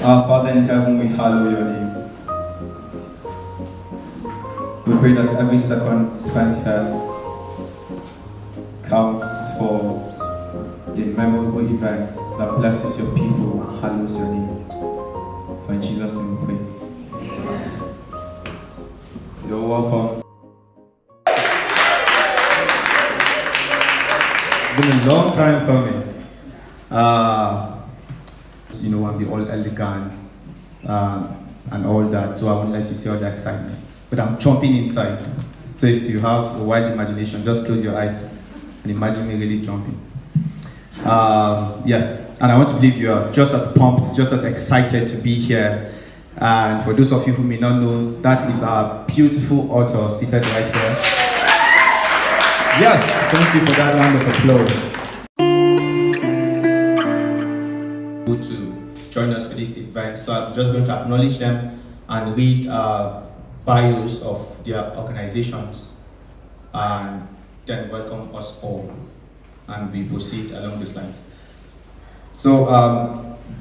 Our Father in heaven, we hallow your name. We pray that every second spent here counts for a memorable event that blesses your people and hallows your name. For in Jesus' name we pray. You're welcome. It's been a long time coming. I'm the all elegant and all that, so I won't let you see all the excitement. But I'm jumping inside. So if you have a wide imagination, just close your eyes and imagine me really jumping. Yes, and I want to believe you are just as pumped, just as excited to be here. And for those of you who may not know, that is our beautiful author seated right here. Yes, thank you for that round of applause. To join us for this event, so I'm just going to acknowledge them and read bios of their organizations and then welcome us all, and we proceed along these lines. So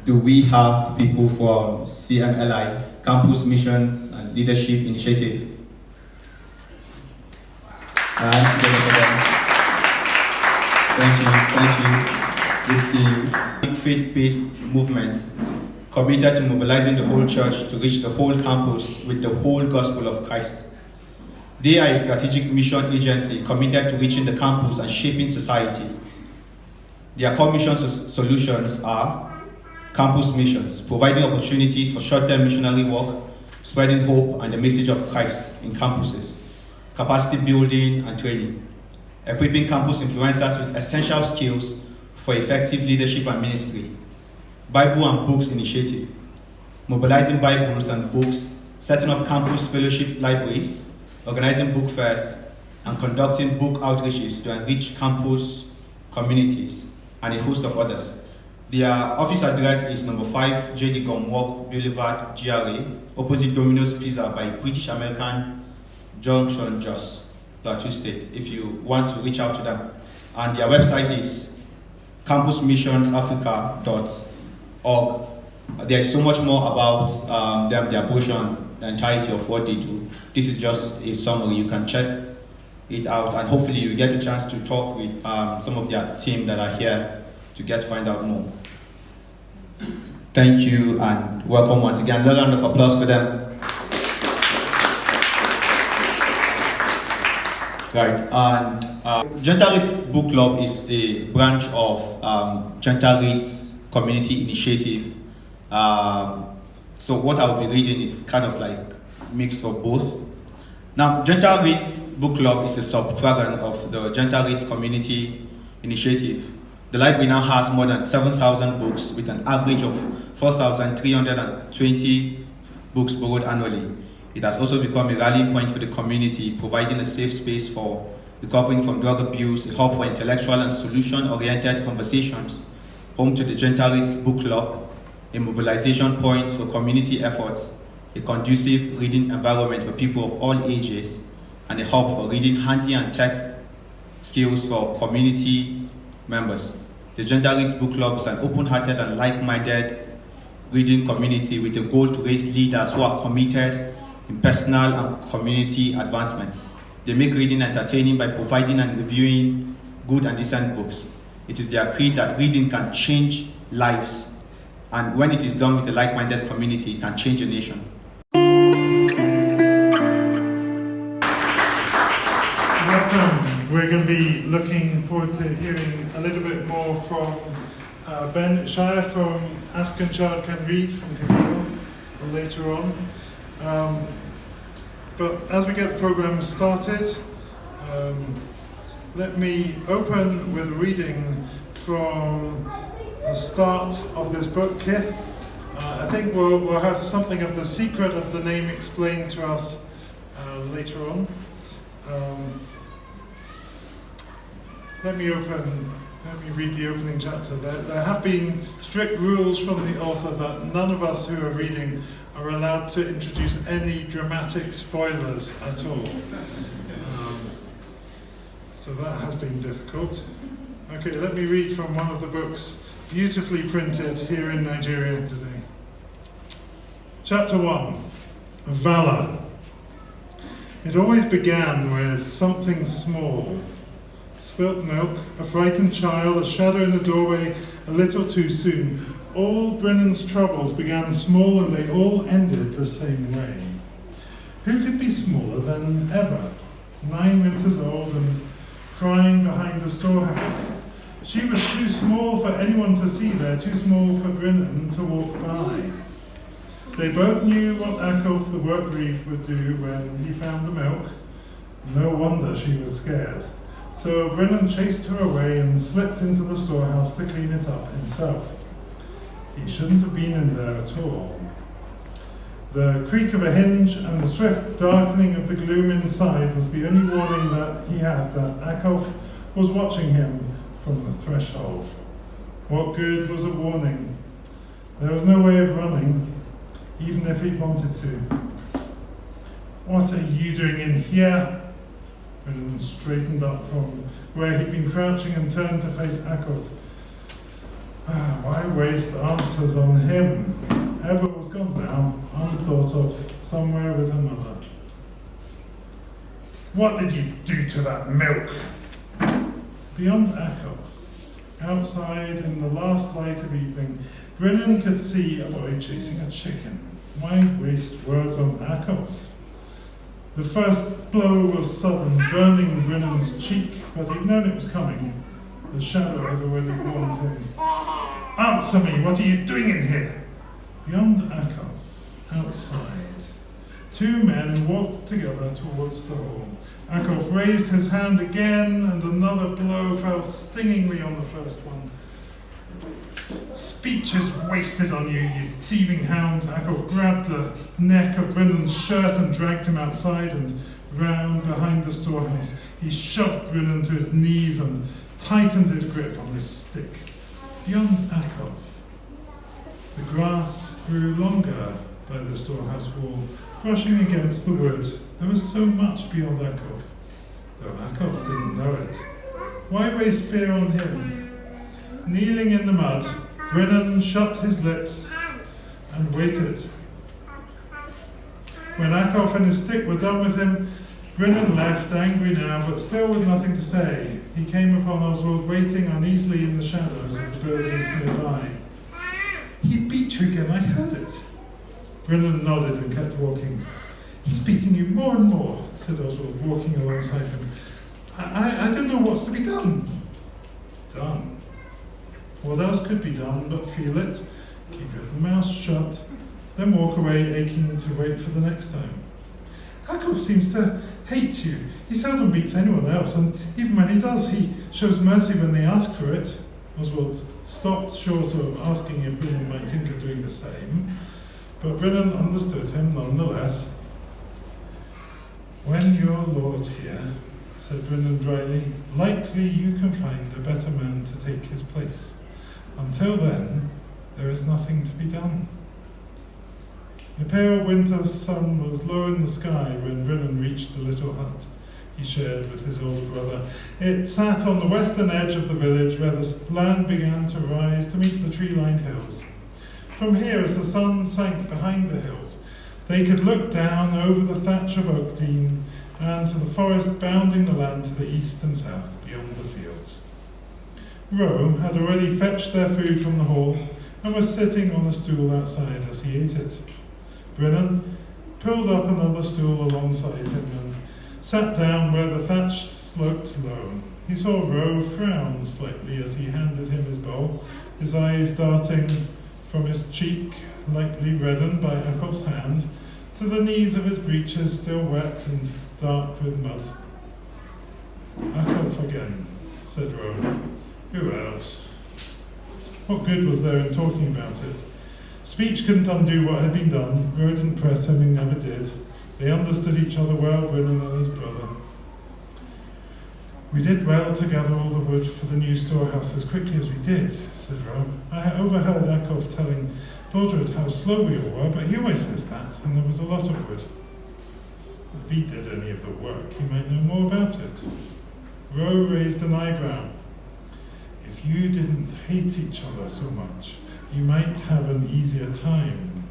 do we have people from CMLI, Campus Missions and Leadership Initiative? And thank you. Good to see you. Faith-based movement committed to mobilizing the whole church to reach the whole campus with the whole gospel of Christ. They are a strategic mission agency committed to reaching the campus and shaping society. Their core mission solutions are campus missions, providing opportunities for short-term missionary work, spreading hope and the message of Christ in campuses, capacity building and training, equipping campus influencers with essential skills for effective leadership and ministry, Bible and Books Initiative, mobilizing Bibles and books, setting up campus fellowship libraries, organizing book fairs, and conducting book outreaches to enrich campus communities, and a host of others. Their office address is number 5 JD Gomwalk Boulevard, GRA, opposite Domino's Pizza by British American Junction, Jos, Plateau State, if you want to reach out to them. And their website is campusmissionsafrica.org. There's so much more about them, their brochure, the entirety of what they do. This is just a summary. You can check it out, and hopefully you get a chance to talk with some of their team that are here to find out more. Thank you and welcome once again. A round of applause for them. Right, and Gentle Reads Book Club is a branch of Gentle Reads Community Initiative. So what I'll be reading is kind of like mixed of both. Now, Gentle Reads Book Club is a sub-program of the Gentle Reads Community Initiative. The library now has more than 7,000 books with an average of 4,320 books borrowed annually. It has also become a rallying point for the community, providing a safe space for recovering from drug abuse, a hub for intellectual and solution-oriented conversations, home to the Gentle Reads Book Club, a mobilization point for community efforts, a conducive reading environment for people of all ages, and a hub for reading handy and tech skills for community members. The Gentle Reads Book Club is an open-hearted and like-minded reading community with a goal to raise leaders who are committed in personal and community advancements. They make reading entertaining by providing and reviewing good and decent books. It is their creed that reading can change lives, and when it is done with a like-minded community, it can change a nation. Welcome. We're going to be looking forward to hearing a little bit more from Ben Shire from African Child Can Read from Cathedral later on. But as we get the program started, let me open with a reading from the start of this book, Kith. I think we'll have something of the secret of the name explained to us later on. Let me read the opening chapter. There have been strict rules from the author that none of us who are reading are allowed to introduce any dramatic spoilers at all. So that has been difficult. Okay, let me read from one of the books beautifully printed here in Nigeria today. Chapter 1, Valor. It always began with something small. Spilt milk, a frightened child, a shadow in the doorway, a little too soon. All Brennan's troubles began small and they all ended the same way. Who could be smaller than Ebba, 9 winters old and crying behind the storehouse? She was too small for anyone to see there, too small for Brennan to walk by. They both knew what Akulf the work reeve would do when he found the milk. No wonder she was scared. So Brennan chased her away and slipped into the storehouse to clean it up himself. He shouldn't have been in there at all. The creak of a hinge and the swift darkening of the gloom inside was the only warning that he had that Akulf was watching him from the threshold. What good was a warning? There was no way of running, even if he wanted to. What are you doing in here? Brennan straightened up from where he'd been crouching and turned to face Akulf. Why waste answers on him? Ebba was gone now, unthought of, somewhere with her mother. What did you do to that milk? Beyond Akulf, outside in the last light of evening, Brennan could see a boy chasing a chicken. Why waste words on Akulf? The first blow was sudden, burning Brennan's cheek, but he'd known it was coming. The shadow had already warned him. Answer me, what are you doing in here? Beyond Akulf, outside, 2 men walked together towards the hall. Akulf raised his hand again, and another blow fell stingingly on the first one. Speech is wasted on you, you thieving hound. Akulf grabbed the neck of Brennan's shirt and dragged him outside and round behind the storehouse. He shoved Brennan to his knees and tightened his grip on his stick. Beyond Akulf, the grass grew longer by the storehouse wall, brushing against the wood. There was so much beyond Akulf, though Akulf didn't know it. Why waste fear on him? Kneeling in the mud, Brennan shut his lips and waited. When Akulf and his stick were done with him, Brennan left, angry now, but still with nothing to say. He came upon Oswald waiting uneasily in the shadows of the buildings nearby. He beat you again, I heard it. Brennan nodded and kept walking. He's beating you more and more, said Oswald, walking alongside him. I don't know what's to be done. Done? What else could be done but feel it, keep your mouth shut, then walk away aching to wait for the next time? Akulf seems to hate you. He seldom beats anyone else, and even when he does, he shows mercy when they ask for it. Oswald stopped short of asking if Brennan might think of doing the same, but Brennan understood him nonetheless. When you're Lord here, said Brennan dryly, likely you can find a better man to take his place. Until then, there is nothing to be done. The pale winter sun was low in the sky when Brennan reached the little hut he shared with his old brother. It sat on the western edge of the village where the land began to rise to meet the tree-lined hills. From here, as the sun sank behind the hills, they could look down over the thatch of Oakdean and to the forest bounding the land to the east and south beyond the fields. Roe had already fetched their food from the hall and was sitting on a stool outside as he ate it. Brennan pulled up another stool alongside him and sat down where the thatch sloped low. He saw Roe frown slightly as he handed him his bowl, his eyes darting from his cheek, lightly reddened by Akulf's hand, to the knees of his breeches, still wet and dark with mud. Akulf again, said Roe. Who else? What good was there in talking about it? Speech couldn't undo what had been done. Roe didn't press him, he never did. They understood each other well, Brennan and his brother. We did well to gather all the wood for the new storehouse as quickly as we did, said Roe. I overheard Akulf telling Dordred how slow we all were, but he always says that, and there was a lot of wood. If he did any of the work, he might know more about it. Roe raised an eyebrow. If you didn't hate each other so much, you might have an easier time.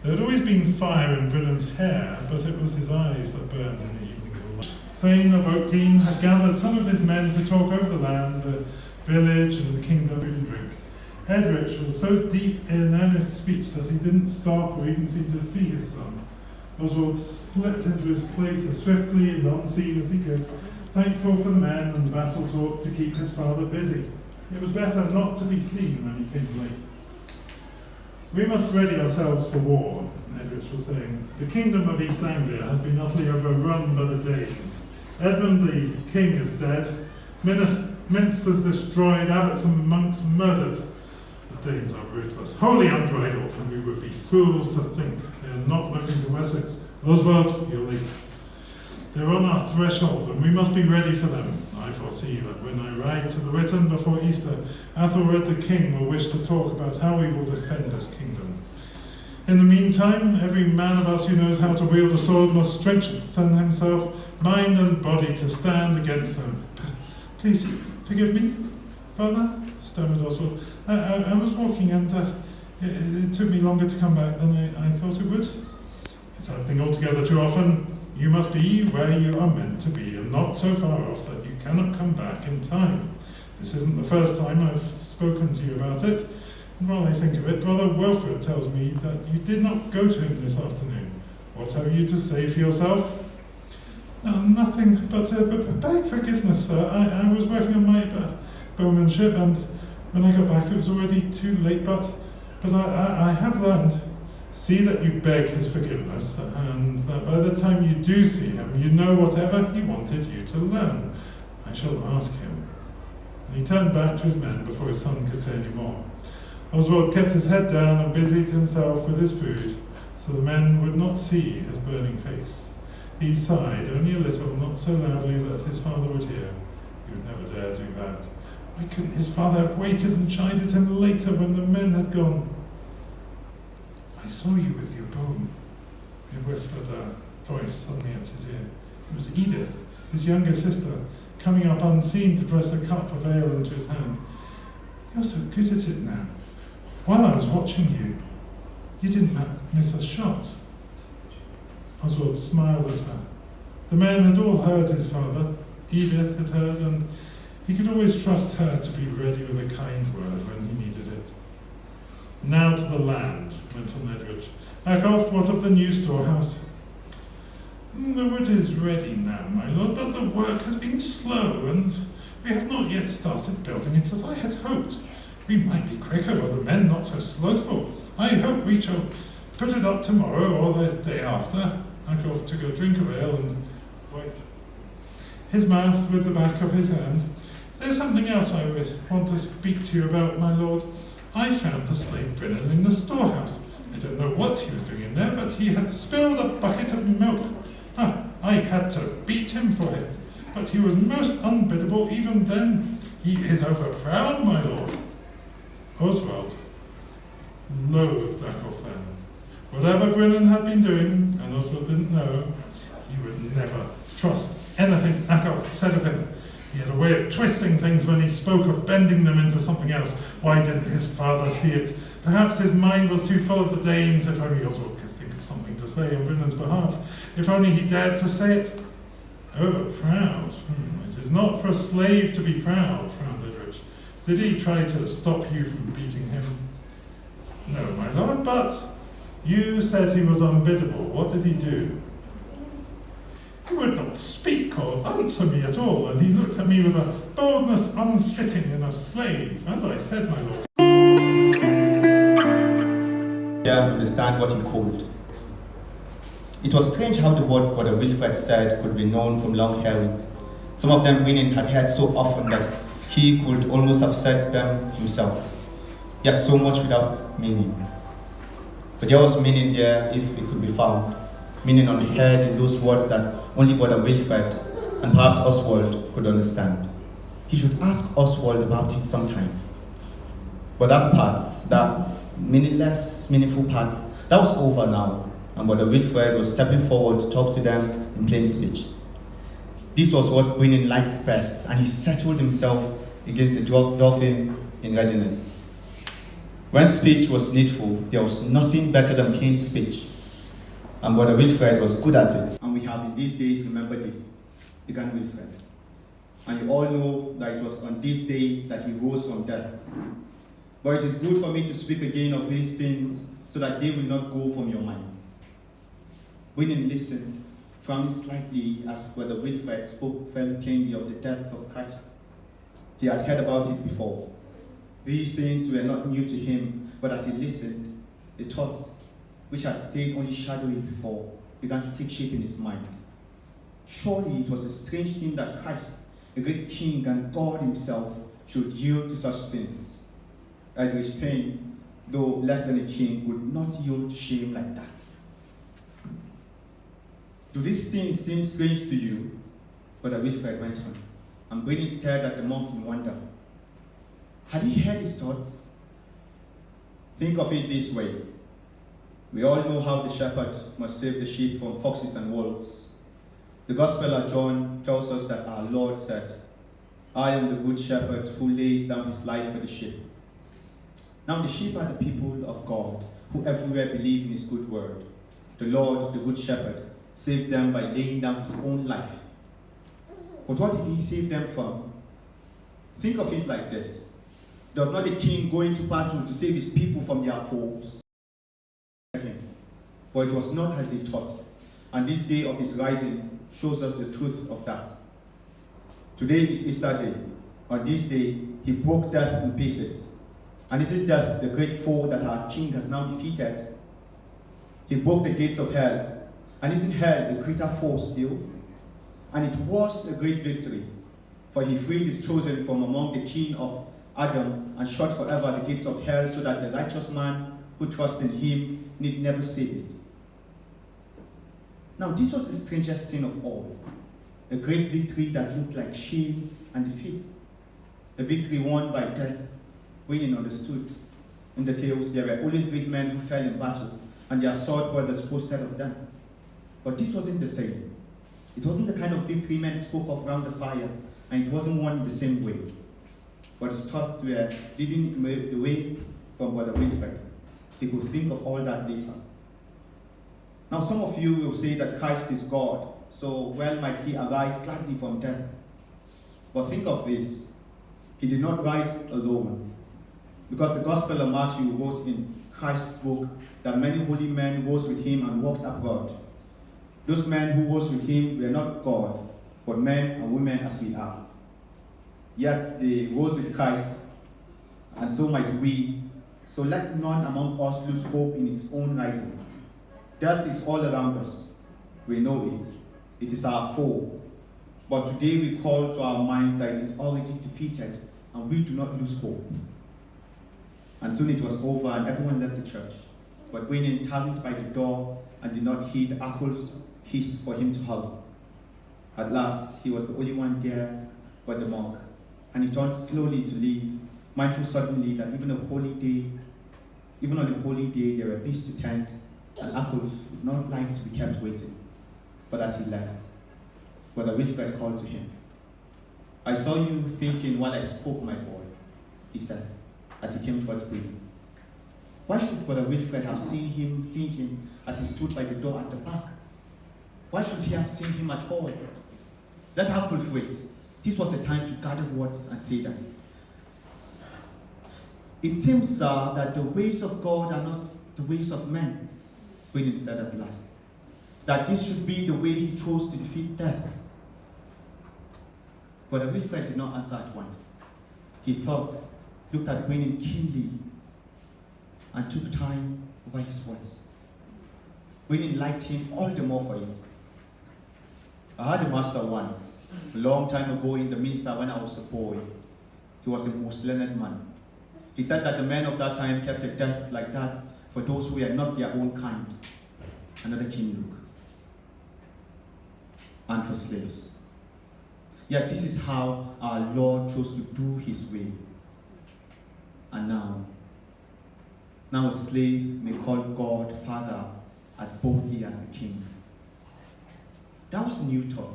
There had always been fire in Brennan's hair, but it was his eyes that burned in the evening light. Thane of Oakdean had gathered some of his men to talk over the land, the village and the kingdom, food and drink. Edrich was so deep in earnest speech that he didn't stop or even seem to see his son. Oswald slipped into his place as swiftly and unseen as he could, thankful for the men and the battle talk to keep his father busy. It was better not to be seen when he came late. We must ready ourselves for war, Edrich was saying. The kingdom of East Anglia has been utterly overrun by the Danes. Edmund the king is dead, minsters destroyed, abbots and monks murdered. The Danes are ruthless, wholly unbridled, and we would be fools to think they are not looking to Wessex. Oswald, you're late. They're on our threshold, and we must be ready for them. I foresee that when I ride to the Witan before Easter, Athelred the king will wish to talk about how we will defend this kingdom. In the meantime, every man of us who knows how to wield a sword must strengthen himself, mind and body, to stand against them. Please, forgive me, Father, stammered Oswald. I was walking and it took me longer to come back than I thought it would. It's happening altogether too often. You must be where you are meant to be, and not so far off that you cannot come back in time. This isn't the first time I've spoken to you about it. And while I think of it, Brother Wilfred tells me that you did not go to him this afternoon. What have you to say for yourself? Nothing, but beg forgiveness, sir. I was working on my bowmanship, and when I got back it was already too late, but I have learned. See that you beg his forgiveness, and that by the time you do see him, you know whatever he wanted you to learn. I shall ask him. And he turned back to his men before his son could say any more. Oswald kept his head down and busied himself with his food, so the men would not see his burning face. He sighed, only a little, not so loudly that his father would hear. He would never dare do that. Why couldn't his father have waited and chided him later when the men had gone? I saw you with your bow, it whispered a voice suddenly at his ear. It was Edith, his younger sister, coming up unseen to press a cup of ale into his hand. You're so good at it now. While I was watching you, you didn't miss a shot. Oswald smiled at her. The men had all heard his father, Edith had heard, and he could always trust her to be ready with a kind word when he needed it. Now to the land, went on Edwidge. Ackhoff, what of the new storehouse? The wood is ready now, my lord, but the work has been slow, and we have not yet started building it as I had hoped. We might be quicker were the men not so slothful. I hope we shall put it up tomorrow or the day after. Ackhoff took a drink of ale and wiped his mouth with the back of his hand. There's something else I would want to speak to you about, my lord. I found the slave Brennan in the storehouse. I don't know what he was doing in there, but he had spilled a bucket of milk. I had to beat him for it, but he was most unbiddable even then. He is overproud, my lord. Oswald loathed Ackhoff then. Whatever Brennan had been doing, and Oswald didn't know, he would never trust anything Ackhoff said of him. He had a way of twisting things when he spoke of bending them into something else. Why didn't his father see it? Perhaps his mind was too full of the Danes. If only Oswald could think of something to say on Brennan's behalf. If only he dared to say it. Overproud. It is not for a slave to be proud, frowned Edrich. Did he try to stop you from beating him? No, my lord, but you said he was unbiddable. What did he do? He would not speak or answer me at all, and he looked at me with a boldness unfitting in a slave, as I said, my lord. Yeah, understand what he called. It was strange how the words Brother Wilfred said could be known from long hearing. Some of them Winning had heard so often that he could almost have said them himself, yet so much without meaning. But there was meaning there if it could be found, meaning unheard in those words that only Brother Wilfred and perhaps Oswald could understand. He should ask Oswald about it sometime. But that part, that meaningless, meaningful part, that was over now, and Brother Wilfred was stepping forward to talk to them in plain speech. This was what Winning liked best, and he settled himself against the dolphin in readiness. When speech was needful, there was nothing better than plain speech. And Brother Wilfred was good at it. And we have in these days remembered it. Began Wilfred. And you all know that it was on this day that he rose from death. But it is good for me to speak again of these things so that they will not go from your minds. Winnie listened, frowning slightly as Brother Wilfred spoke very plainly of the death of Christ. He had heard about it before. These things were not new to him, but as he listened, the thought, which had stayed only shadowy before, began to take shape in his mind. Surely it was a strange thing that Christ, a great king and God himself, should yield to such things. Edrich Payne, though less than a king, would not yield to shame like that. Do these things seem strange to you? Brother Wilfred went on, and Brennan stared at the monk in wonder. Had he heard his thoughts? Think of it this way. We all know how the shepherd must save the sheep from foxes and wolves. The Gospel of John tells us that our Lord said, I am the good shepherd who lays down his life for the sheep. Now the sheep are the people of God, who everywhere believe in his good word. The Lord, the good shepherd, saved them by laying down his own life. But what did he save them from? Think of it like this. There was not a king going to battle to save his people from their foes. But it was not as they thought. And this day of his rising shows us the truth of that. Today is Easter Day. On this day, he broke death in pieces. And isn't death the great foe that our king has now defeated? He broke the gates of hell. And isn't hell a greater foe still? And it was a great victory, for he freed his chosen from among the kin of Adam and shut forever the gates of hell, so that the righteous man who trusts in him need never save it. Now this was the strangest thing of all. A great victory that looked like shame and defeat. A victory won by death. Winning understood. In the tales, there were always great men who fell in battle, and their sword brothers boasted of them. But this wasn't the same. It wasn't the kind of victory men spoke of round the fire, and it wasn't won in the same way. But his thoughts were leading away from Brother Wilfred. He could think of all that later. Now some of you will say that Christ is God, so well might he arise gladly from death. But think of this. He did not rise alone. Because the Gospel of Matthew wrote in Christ's book that many holy men rose with him and walked abroad. Those men who rose with him were not God, but men and women as we are. Yet they rose with Christ, and so might we. So let none among us lose hope in his own rising. Death is all around us. We know it. It is our foe. But today we call to our minds that it is already defeated, and we do not lose hope. And soon it was over, and everyone left the church. But Gwenyn tarried by the door and did not heed Apple's hiss for him to hurry. At last, he was the only one there but the monk, and he turned slowly to leave, mindful suddenly that even on a holy day, there were beasts to tend, and Apples would not like to be kept waiting. But as he left, Brother Wilfred called to him. I saw you thinking while I spoke, my boy, he said, as he came towards Gwenyn. Why should Brother Wilfred have seen him thinking as he stood by the door at the back? Why should he have seen him at all? Let Apples wait. This was a time to gather words and say them. It seems, sir, that the ways of God are not the ways of men, Gwenyn said at last. That this should be the way he chose to defeat death. Brother Wilfred did not answer at once. He thought, looked at Gwenyn keenly, and took time over his words. Gwenyn liked him all the more for it. I had a master once, a long time ago in the minster when I was a boy. He was a most learned man. He said that the men of that time kept a death like that for those who were not their own kind. Another keen look. And for slaves. Yet this is how our Lord chose to do his way. And now a slave may call God Father as boldly as a king. That was a new thought.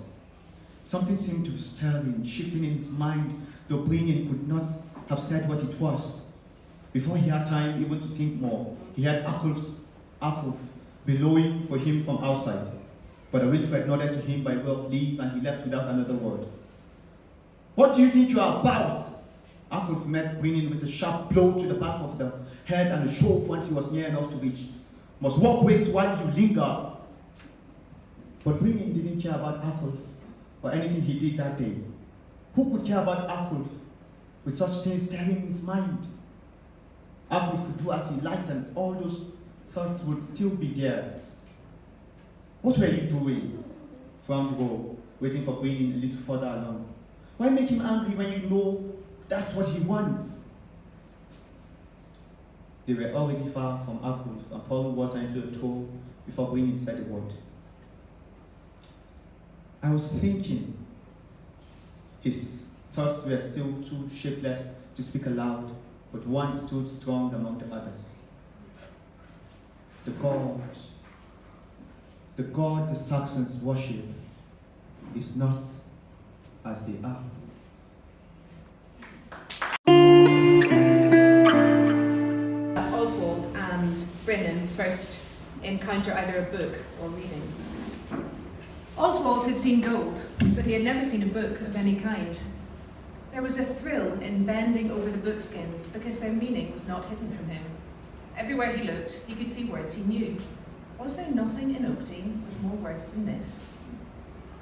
Something seemed to stir him, shifting in his mind, though Brennan could not have said what it was. Before he had time even to think more, he had Akulf bellowing for him from outside. Brother Wilfred nodded to him by way of leave, and he left without another word. "What do you think you are about?" Akulf met Brennan with a sharp blow to the back of the head and a shove once he was near enough to reach. "Must walk wait while you linger." But Brennan didn't care about Akulf or anything he did that day. Who could care about Akulf with such things staring in his mind? Akulf could do as he liked, and all those thoughts would still be there. "What were you doing?" frowned Go, waiting for Brennan a little further along. "Why make him angry when you know that's what he wants?" They were already far from Akulf and pouring water into the trough before Brennan said a word. "I was thinking." His thoughts were still too shapeless to speak aloud, but one stood strong among the others. The God the Saxons worship is not as they are. Oswald and Brennan first encounter either a book or reading. Oswald had seen gold, but he had never seen a book of any kind. There was a thrill in bending over the bookskins because their meaning was not hidden from him. Everywhere he looked, he could see words he knew. Was there nothing in Oakdean with more worth than this?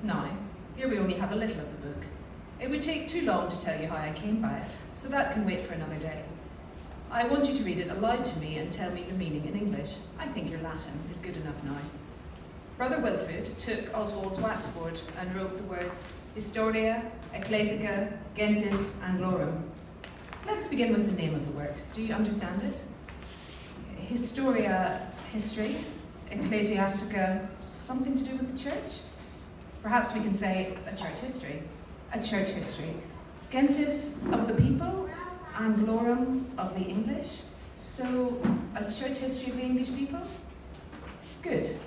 Now, here we only have a little of the book. It would take too long to tell you how I came by it, so that can wait for another day. I want you to read it aloud to me and tell me the meaning in English. I think your Latin is good enough now. Brother Wilfred took Oswald's waxboard and wrote the words Historia, Ecclesica, Gentis, and Glorum. Let's begin with the name of the work. Do you understand it? Historia, history. Ecclesiastica, something to do with the church? Perhaps we can say a church history. A church history. Gentis, of the people, and Glorum, of the English. So, a church history of the English people? Good.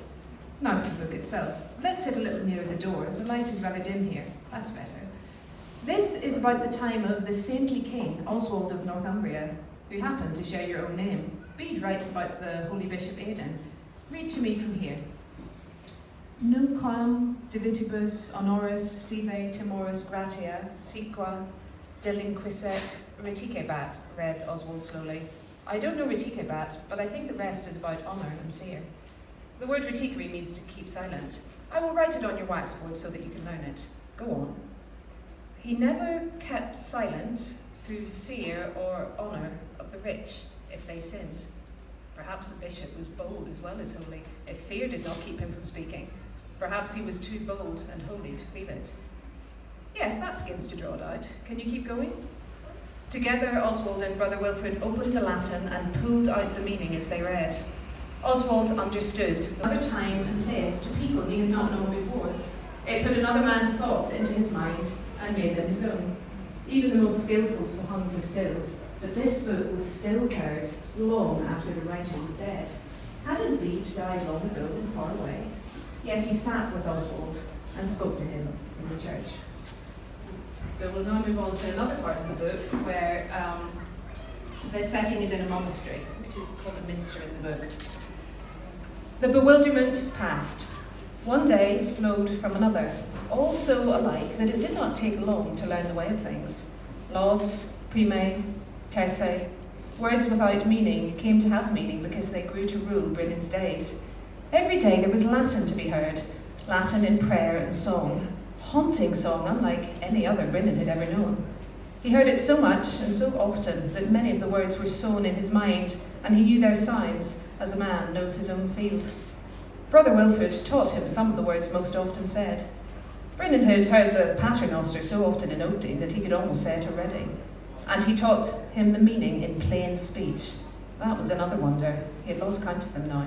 Now for the book itself. Let's sit a little nearer the door. The light is rather dim here. That's better. This is about the time of the saintly king, Oswald of Northumbria, who happened to share your own name. Bede writes about the holy Bishop Aidan. Read to me from here. Nunquam divitibus honoris sive timoris gratia sequa delinquisset reticebat, read Oswald slowly. I don't know reticebat, but I think the rest is about honour and fear. The word reticere means to keep silent. I will write it on your waxboard so that you can learn it. Go on. He never kept silent through fear or honour of the rich if they sinned. Perhaps the bishop was bold as well as holy, if fear did not keep him from speaking. Perhaps he was too bold and holy to feel it. Yes, that begins to draw it out. Can you keep going? Together, Oswald and Brother Wilfred opened the Latin and pulled out the meaning as they read. Oswald understood another time and place to people he had not known before. It put another man's thoughts into his mind and made them his own. Even the most skillful tongues are stilled, but this book was still heard long after the writer was dead. Hadn't Bede died long ago and far away? Yet he sat with Oswald and spoke to him in the church. So we'll now move on to another part of the book where the setting is in a monastery, which is called a minster in the book. The bewilderment passed. One day flowed from another, all so alike that it did not take long to learn the way of things. Lauds, prime, terce, words without meaning came to have meaning because they grew to rule Brennan's days. Every day there was Latin to be heard, Latin in prayer and song, haunting song unlike any other Brennan had ever known. He heard it so much and so often that many of the words were sown in his mind, and he knew their sounds as a man knows his own field. Brother Wilfred taught him some of the words most often said. Brennan had heard the paternoster so often in Oakdean that he could almost say it already, and he taught him the meaning in plain speech. That was another wonder. He had lost count of them now.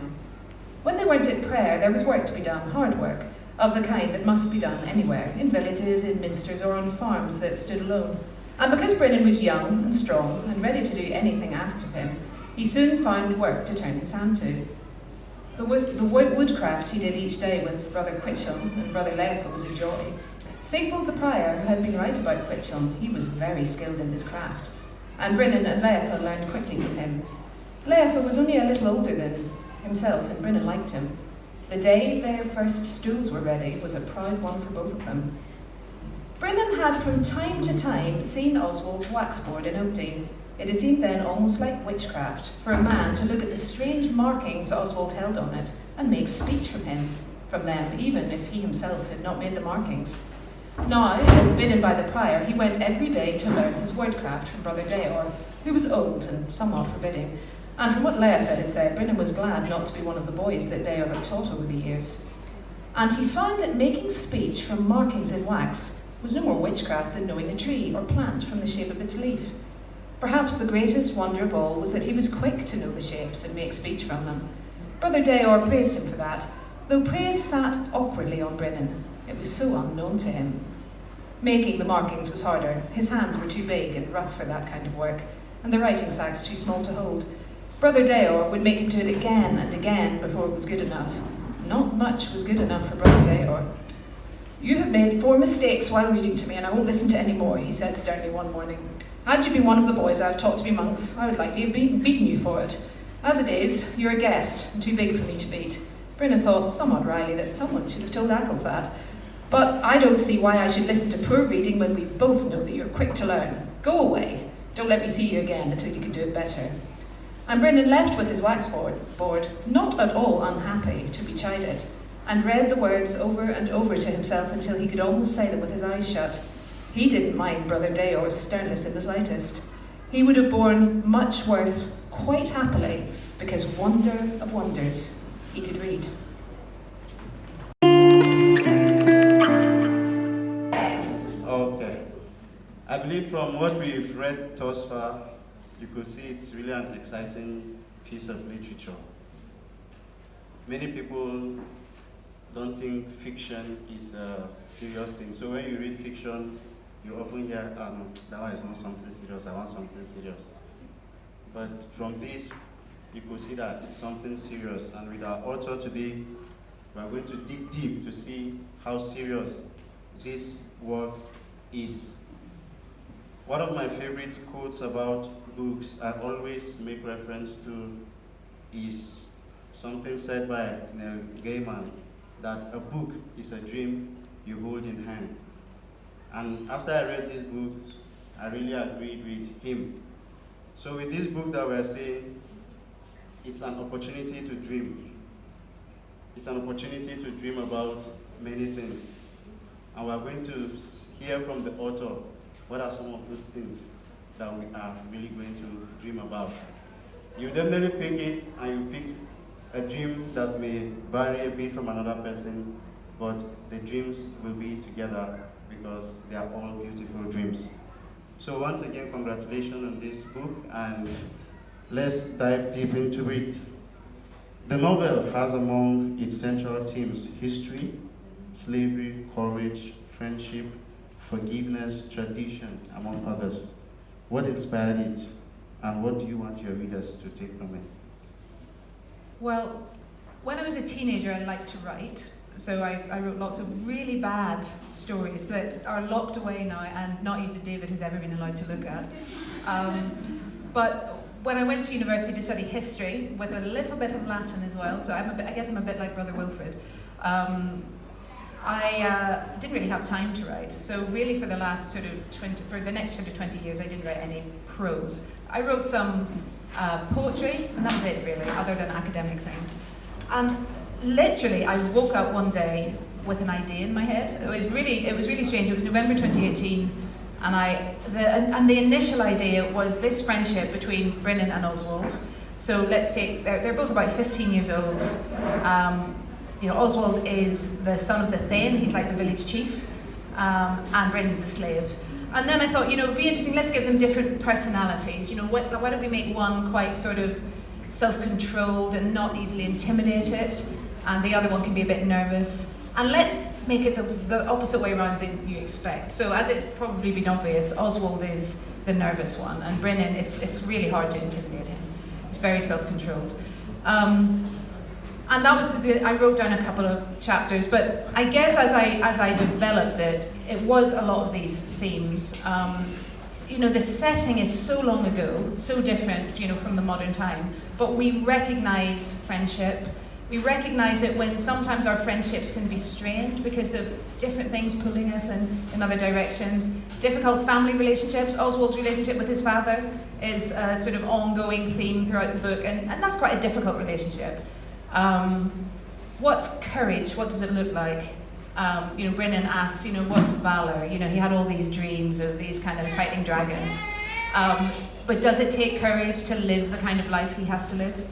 When they weren't at prayer, there was work to be done, hard work, of the kind that must be done anywhere, in villages, in minsters, or on farms that stood alone. And because Brennan was young and strong and ready to do anything asked of him, he soon found work to turn his hand to. The woodcraft he did each day with Brother Quitchelm and Brother Leifel was a joy. Sigbold the prior had been right about Quitchelm. He was very skilled in his craft. and Brennan and Leafa learned quickly from him. Leafa was only a little older than himself, and Brennan liked him. The day their first stools were ready was a proud one for both of them. Brennan had from time to time seen Oswald's waxboard in Oakdean. It had seemed then almost like witchcraft for a man to look at the strange markings Oswald held on it and make speech from them, even if he himself had not made the markings. Now, as bidden by the prior, he went every day to learn his wordcraft from Brother Deor, who was old and somewhat forbidding. And from what Leafa had said, Brennan was glad not to be one of the boys that Deor had taught over the years. And he found that making speech from markings in wax was no more witchcraft than knowing a tree or plant from the shape of its leaf. Perhaps the greatest wonder of all was that he was quick to know the shapes and make speech from them. Brother Deor praised him for that, though praise sat awkwardly on Brennan. It was so unknown to him. Making the markings was harder. His hands were too big and rough for that kind of work, and the writing sacks too small to hold. Brother Deor would make him do it again and again before it was good enough. Not much was good enough for Brother Deor. "You have made 4 mistakes while reading to me, and I won't listen to any more," he said sternly one morning. "Had you been one of the boys I have taught to be monks, I would likely have beaten you for it. As it is, you're a guest, and too big for me to beat." Brennan thought somewhat wryly that someone should have told Ackles that. "But I don't see why I should listen to poor reading when we both know that you're quick to learn. Go away. Don't let me see you again until you can do it better." And Brennan left with his waxboard, not at all unhappy to be chided, and read the words over and over to himself until he could almost say them with his eyes shut. He didn't mind Brother Deor's sternness in the slightest. He would have borne much worse quite happily, because wonder of wonders, he could read. Okay. I believe from what we've read thus far, you could see it's really an exciting piece of literature. Many people don't think fiction is a serious thing. So when you read fiction, you often hear, no, that one is not something serious, I want something serious. But from this, you could see that it's something serious. And with our author today, we are going to dig deep to see how serious this work is. One of my favorite quotes about books I always make reference to is something said by Neil Gaiman, that a book is a dream you hold in hand. And after I read this book, I really agreed with him. So with this book that we're saying, it's an opportunity to dream. It's an opportunity to dream about many things. And we're going to hear from the author what are some of those things that we are really going to dream about. You definitely pick it, and you pick a dream that may vary a bit from another person, but the dreams will be together because they are all beautiful dreams. So once again, congratulations on this book, and let's dive deep into it. The novel has among its central themes history, slavery, courage, friendship, forgiveness, tradition, among others. What inspired it, and what do you want your readers to take from it? Well, when I was a teenager, I liked to write. So I wrote lots of really bad stories that are locked away now, and not even David has ever been allowed to look at. But when I went to university to study history, with a little bit of Latin as well, so I guess I'm a bit like Brother Wilfred, I didn't really have time to write. So really for the last for the next 20 years, I didn't write any prose. I wrote some poetry, and that was it really, other than academic things. And literally, I woke up one day with an idea in my head. It was really strange. It was November 2018, and the initial idea was this friendship between Brennan and Oswald. So let's take, they're both about 15 years old. Oswald is the son of the Thane, he's like the village chief, and Brennan's a slave. And then I thought, it'd be interesting, let's give them different personalities. Why don't we make one quite sort of self-controlled and not easily intimidated, and the other one can be a bit nervous. And let's make it the opposite way around than you expect. So as it's probably been obvious, Oswald is the nervous one, and Brennan, it's really hard to intimidate him. He's very self-controlled. And that was I wrote down a couple of chapters, but I guess as I developed it, it was a lot of these themes. you know, the setting is so long ago, so different, you know, from the modern time, but we recognize friendship. We recognize it when sometimes our friendships can be strained because of different things pulling us in other directions. Difficult family relationships. Oswald's relationship with his father is a sort of ongoing theme throughout the book, and that's quite a difficult relationship. What's courage? What does it look like? You know, Brennan asks, you know, what's valor? You know, he had all these dreams of these kind of fighting dragons. But does it take courage to live the kind of life he has to live?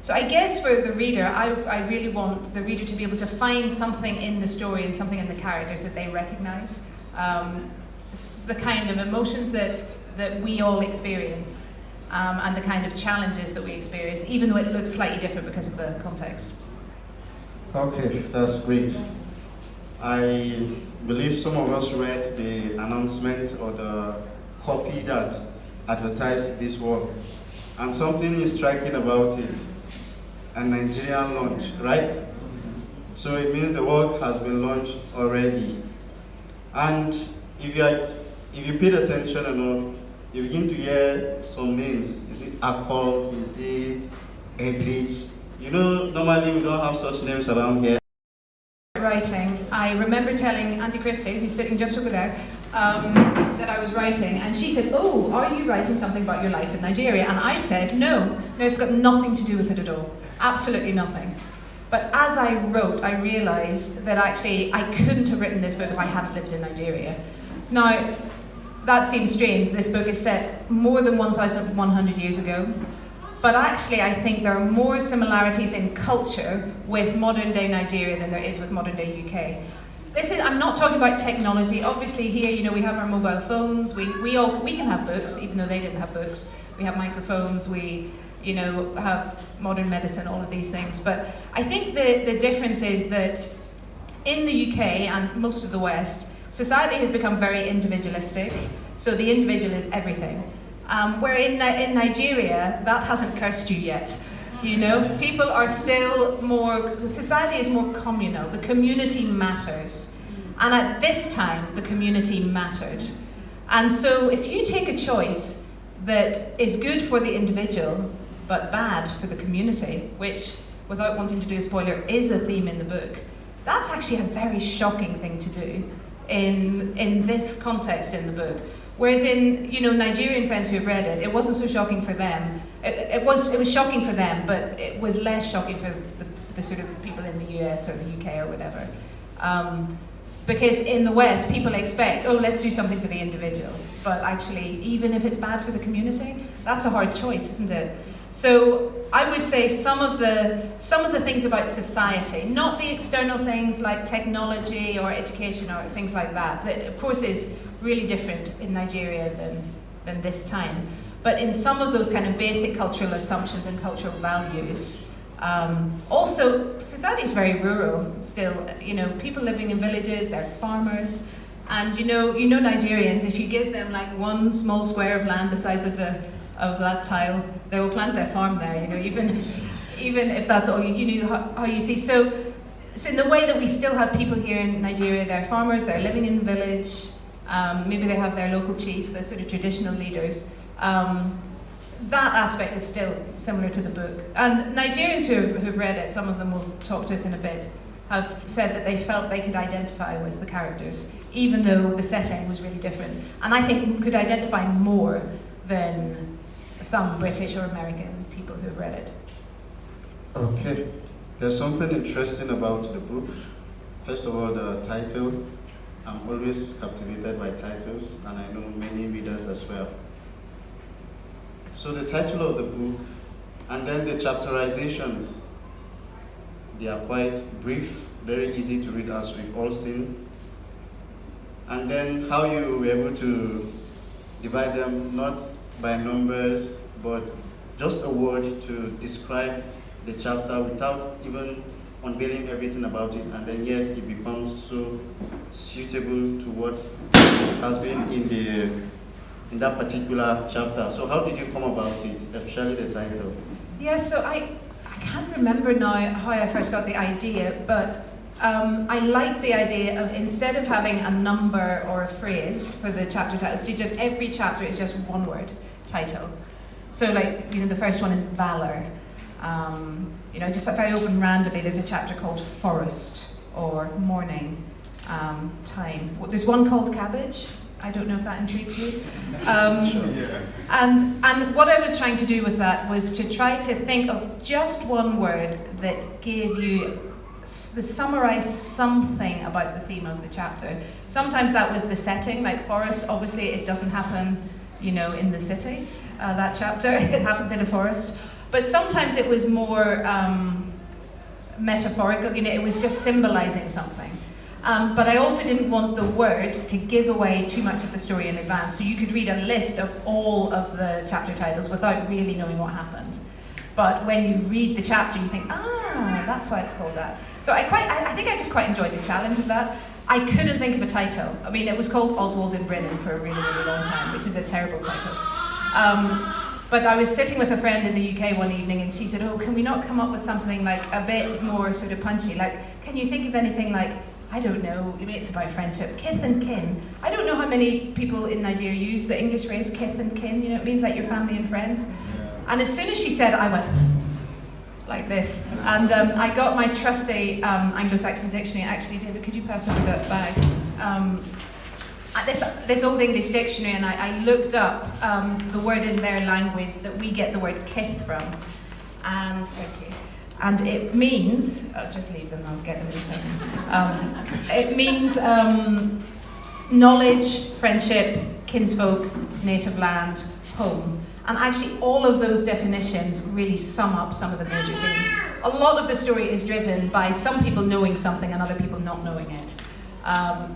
So I guess for the reader, I really want the reader to be able to find something in the story and something in the characters that they recognize. The kind of emotions that we all experience, and the kind of challenges that we experience, even though it looks slightly different because of the context. Okay, that's great. I believe some of us read the announcement or the copy that advertised this work, and something is striking about it. A Nigerian launch, right? So it means the work has been launched already. And if you paid attention enough, you begin to hear some names. Is it Akol? Is it Edrich? You know, normally we don't have such names around here. Writing, I remember telling Auntie Christie, who's sitting just over there, that I was writing, and she said, "Oh, are you writing something about your life in Nigeria?" And I said, no, it's got nothing to do with it at all. Absolutely nothing. But as I wrote, I realized that actually I couldn't have written this book if I hadn't lived in Nigeria. Now, that seems strange. This book is set more than 1,100 years ago. But actually, I think there are more similarities in culture with modern day Nigeria than there is with modern day UK. I'm not talking about technology. Obviously here, you know, we have our mobile phones. We can have books, even though they didn't have books. We have microphones, we, you know, have modern medicine, all of these things. But I think the difference is that in the UK and most of the West, society has become very individualistic. So the individual is everything. Where in Nigeria, that hasn't cursed you yet. You know, people are still more, society is more communal, the community matters. And at this time, the community mattered. And so if you take a choice that is good for the individual, but bad for the community, which, without wanting to do a spoiler, is a theme in the book, that's actually a very shocking thing to do in this context in the book. Whereas in, you know, Nigerian friends who have read it, it wasn't so shocking for them. It was shocking for them, but it was less shocking for the sort of people in the US or the UK or whatever. Because in the West, people expect, oh, let's do something for the individual. But actually, even if it's bad for the community, that's a hard choice, isn't it? So I would say some of the things about society, not the external things like technology or education or things like that of course is really different in Nigeria than this time. But in some of those kind of basic cultural assumptions and cultural values, also society is very rural still. You know, people living in villages, they're farmers, and you know Nigerians, if you give them like one small square of land the size of that tile, they will plant their farm there. You know, even if that's all you know how you see. So in the way that we still have people here in Nigeria, they're farmers, they're living in the village. Maybe they have their local chief, the sort of traditional leaders. That aspect is still similar to the book. And Nigerians who've read it, some of them will talk to us in a bit, have said that they felt they could identify with the characters, even though the setting was really different. And I think could identify more than some British or American people who've read it. Okay, there's something interesting about the book. First of all, the title. I'm always captivated by titles, and I know many readers as well. So the title of the book, and then the chapterizations, they are quite brief, very easy to read as we've all seen. And then how you were able to divide them, not by numbers, but just a word to describe the chapter without even unveiling everything about it, and then yet it becomes so suitable to what has been in that particular chapter. So how did you come about it, especially the title? Yeah, so I can't remember now how I first got the idea, but I like the idea of, instead of having a number or a phrase for the chapter titles, to just every chapter is just one word title. So like, the first one is Valor. Just if I open randomly, there's a chapter called Forest or Morning, Time. There's one called Cabbage. I don't know if that intrigues you. And what I was trying to do with that was to try to think of just one word that gave you, summarize something about the theme of the chapter. Sometimes that was the setting, like Forest. Obviously, it doesn't happen, in the city. That chapter, it happens in a forest. But sometimes it was more metaphorical. It was just symbolizing something. But I also didn't want the word to give away too much of the story in advance. So you could read a list of all of the chapter titles without really knowing what happened. But when you read the chapter, you think, that's why it's called that. So I think I just quite enjoyed the challenge of that. I couldn't think of a title. I mean, it was called Oswald and Brennan for a really, really long time, which is a terrible title. But I was sitting with a friend in the UK one evening, and she said, can we not come up with something like a bit more sort of punchy? Like, can you think of anything like, I don't know, it's about friendship, kith and kin. I don't know how many people in Nigeria use the English phrase kith and kin. It means like your family and friends. And as soon as she said, I went like this. And I got my trusty Anglo-Saxon dictionary. Actually, David, could you pass over that bag? This old English dictionary, and I looked up the word in their language that we get the word kith from. And it means, I'll just leave them, I'll get them in a second. It means knowledge, friendship, kinsfolk, native land, home. And actually all of those definitions really sum up some of the major themes. A lot of the story is driven by some people knowing something and other people not knowing it.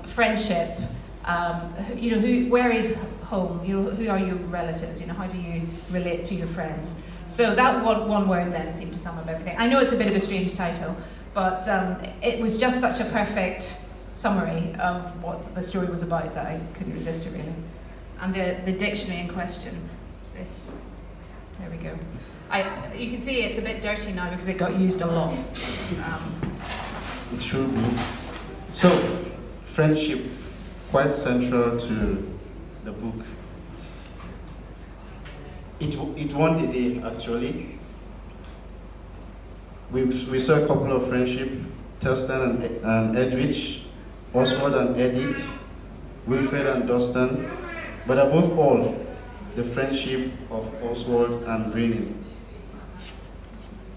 Friendship, where is home? Who are your relatives? How do you relate to your friends? So that one word then seemed to sum up everything. I know it's a bit of a strange title, but it was just such a perfect summary of what the story was about that I couldn't resist it really. And the dictionary in question, there we go. You can see it's a bit dirty now because it got used a lot. It should be. So, friendship, quite central to the book. It won the day, actually. We saw a couple of friendship, Telstan and Edrich, Oswald and Edith, Wilfred and Dustin, but above all, the friendship of Oswald and Brennan.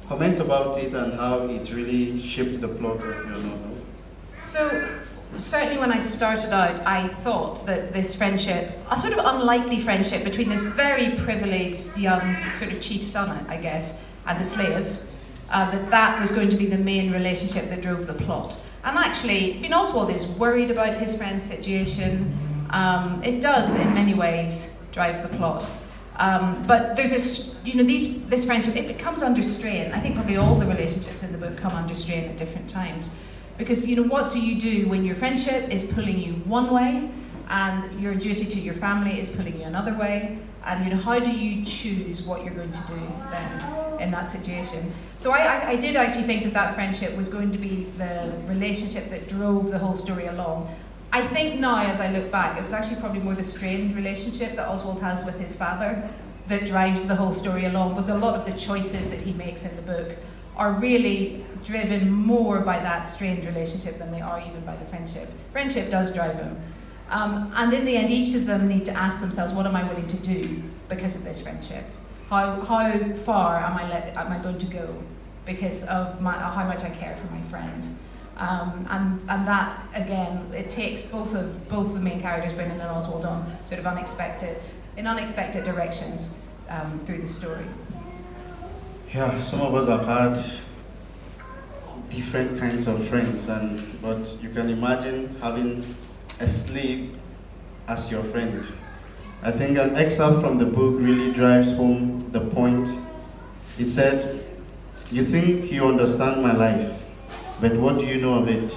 Comment about it and how it really shaped the plot of your novel. So, certainly when I started out, I thought that this friendship, a sort of unlikely friendship between this very privileged young sort of chief's son, I guess, and a slave, that was going to be the main relationship that drove the plot. And actually, Oswald is worried about his friend's situation. It does, in many ways, drive the plot. But there's this friendship, it becomes under strain. I think probably all the relationships in the book come under strain at different times. Because, what do you do when your friendship is pulling you one way and your duty to your family is pulling you another way? And, how do you choose what you're going to do then in that situation? So I did actually think that friendship was going to be the relationship that drove the whole story along. I think now, as I look back, it was actually probably more the strained relationship that Oswald has with his father that drives the whole story along, because a lot of the choices that he makes in the book are really driven more by that strained relationship than they are even by the friendship. Friendship does drive him. And in the end, each of them need to ask themselves, what am I willing to do because of this friendship? How far am I going to go because of how much I care for my friend? And that, again, it takes both the main characters, Brennan and Oswald, on sort of unexpected directions through the story. Yeah, some of us have had different kinds of friends, but you can imagine having a slave as your friend. I think an excerpt from the book really drives home the point. It said, "You think you understand my life, but what do you know of it?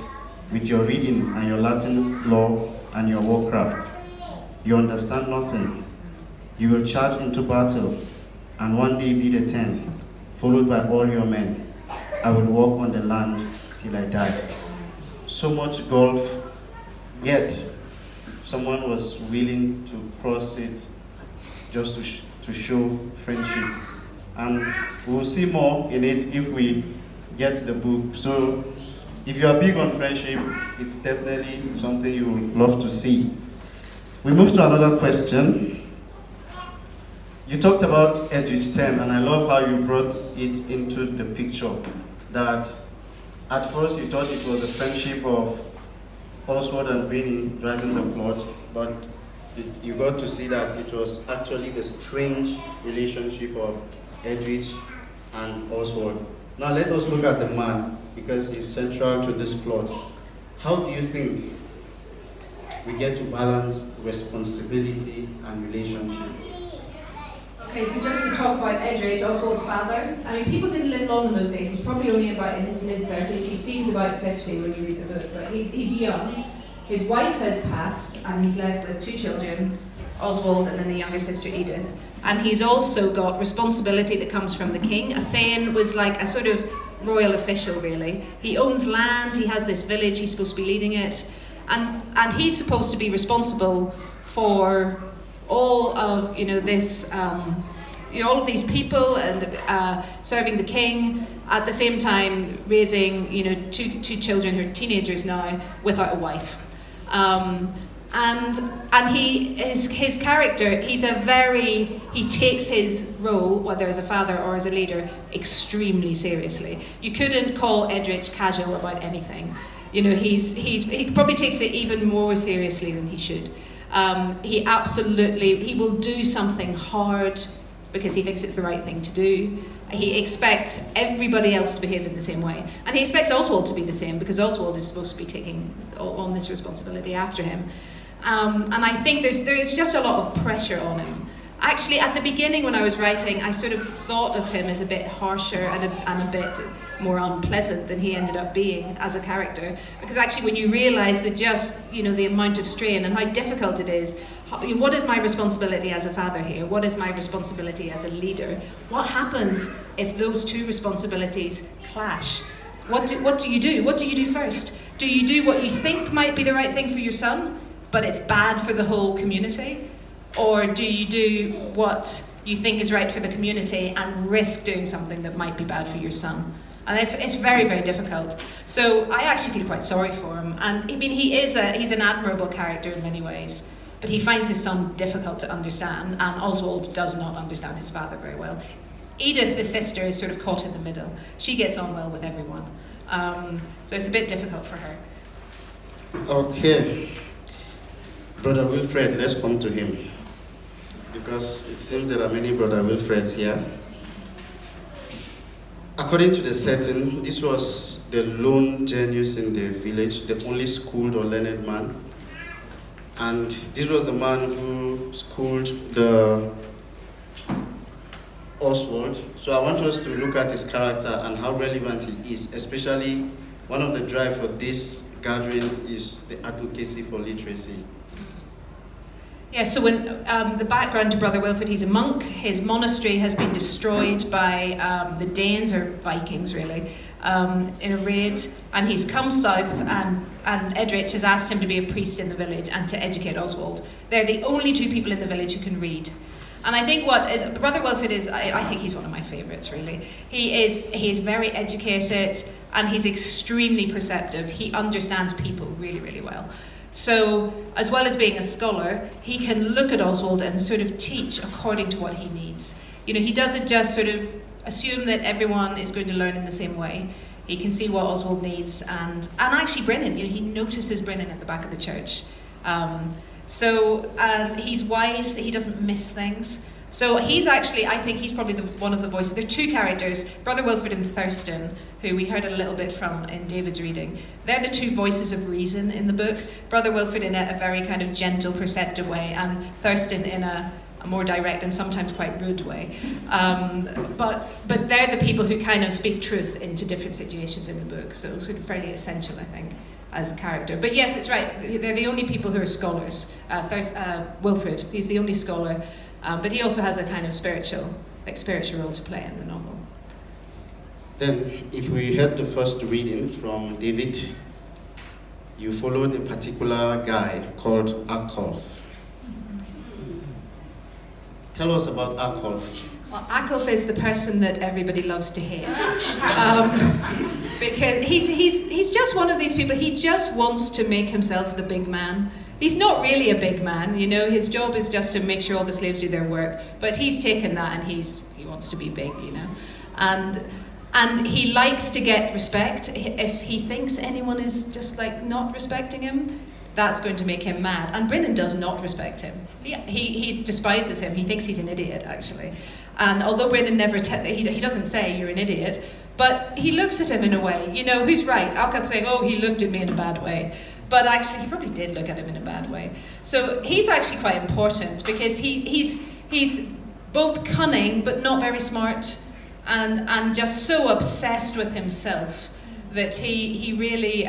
With your reading and your Latin law and your warcraft, you understand nothing. You will charge into battle, and one day be the 10, followed by all your men. I will walk on the land till I die." so much gulf, yet someone was willing to cross it just to show friendship. And we'll see more in it if we get the book. So if you are big on friendship, it's definitely something you would love to see. We move to another question. You talked about Edwidge 10, and I love how you brought it into the picture. That at first you thought it was a friendship of Oswald and Brini driving the plot, but you got to see that it was actually the strange relationship of Edwidge and Oswald. Now let us look at the man, because he's central to this plot. How do you think we get to balance responsibility and relationship? Okay, so just to talk about Edwidge, Oswald's father. I mean, people didn't live long in those days. He's probably only about in his mid-30s. He seems about 50 when you read the book, but he's young. His wife has passed, and he's left with 2 children, Oswald and then the younger sister Edith. And he's also got responsibility that comes from the king. Athene was like a sort of royal official, really. He owns land, he has this village, he's supposed to be leading it. And he's supposed to be responsible for all of, this, all of these people and serving the king, at the same time raising, 2 children who are teenagers now without a wife. And his character, he takes his role, whether as a father or as a leader, extremely seriously. You couldn't call Edwidge casual about anything. He probably takes it even more seriously than he should. He will do something hard because he thinks it's the right thing to do. He expects everybody else to behave in the same way. And he expects Oswald to be the same, because Oswald is supposed to be taking on this responsibility after him. And I think there's just a lot of pressure on him. Actually, at the beginning when I was writing, I sort of thought of him as a bit harsher and a bit more unpleasant than he ended up being as a character. Because actually when you realise that just, the amount of strain and how difficult it is, what is my responsibility as a father here? What is my responsibility as a leader? What happens if those 2 responsibilities clash? What do you do? What do you do first? Do you do what you think might be the right thing for your son, but it's bad for the whole community? Or do you do what you think is right for the community and risk doing something that might be bad for your son? And it's very, very difficult. So I actually feel quite sorry for him. And I mean, he's an admirable character in many ways, but he finds his son difficult to understand, and Oswald does not understand his father very well. Edith, the sister, is sort of caught in the middle. She gets on well with everyone. So it's a bit difficult for her. Okay. Brother Wilfred, let's come to him, because it seems there are many Brother Wilfreds here. According to the setting, this was the lone genius in the village, the only schooled or learned man. And this was the man who schooled the Oswald. So I want us to look at his character and how relevant he is, especially one of the drive for this gathering is the advocacy for literacy. Yeah, so when the background to Brother Wilfred, he's a monk. His monastery has been destroyed by the Danes, or Vikings really, in a raid, and he's come south, and Edwidge has asked him to be a priest in the village and to educate Oswald. They're the only 2 people in the village who can read. And I think Brother Wilfred is, I think he's one of my favourites really. He is very educated, and he's extremely perceptive. He understands people really, really well. So, as well as being a scholar, he can look at Oswald and sort of teach according to what he needs. He doesn't just sort of assume that everyone is going to learn in the same way. He can see what Oswald needs, and actually Brennan, he notices Brennan at the back of the church. So he's wise, that he doesn't miss things. So he's actually, I think he's probably one of the voices. There are 2 characters, Brother Wilfred and Thurston, who we heard a little bit from in David's reading. They're the 2 voices of reason in the book. Brother Wilfred in a very kind of gentle, perceptive way, and Thurston in a more direct and sometimes quite rude way. But they're the people who kind of speak truth into different situations in the book. So sort of fairly essential, I think, as a character. But yes, it's right. They're the only people who are scholars. Wilfred, he's the only scholar. But he also has a kind of spiritual role to play in the novel. Then, if we heard the first reading from David, you followed a particular guy called Akolf. Tell us about Akolf. Well, Akolf is the person that everybody loves to hate. Because he's just one of these people, he just wants to make himself the big man. He's not really a big man, you know, his job is just to make sure all the slaves do their work, but he's taken that and he wants to be big, you know. And he likes to get respect. If he thinks anyone is just like not respecting him, that's going to make him mad. And Brennan does not respect him. He despises him. He thinks he's an idiot, actually. And although Brennan never, he doesn't say you're an idiot, but he looks at him in a way. You know, who's right? Alcap's saying, oh, he looked at me in a bad way. But actually, he probably did look at him in a bad way. So he's actually quite important because he's both cunning but not very smart, and just so obsessed with himself that he really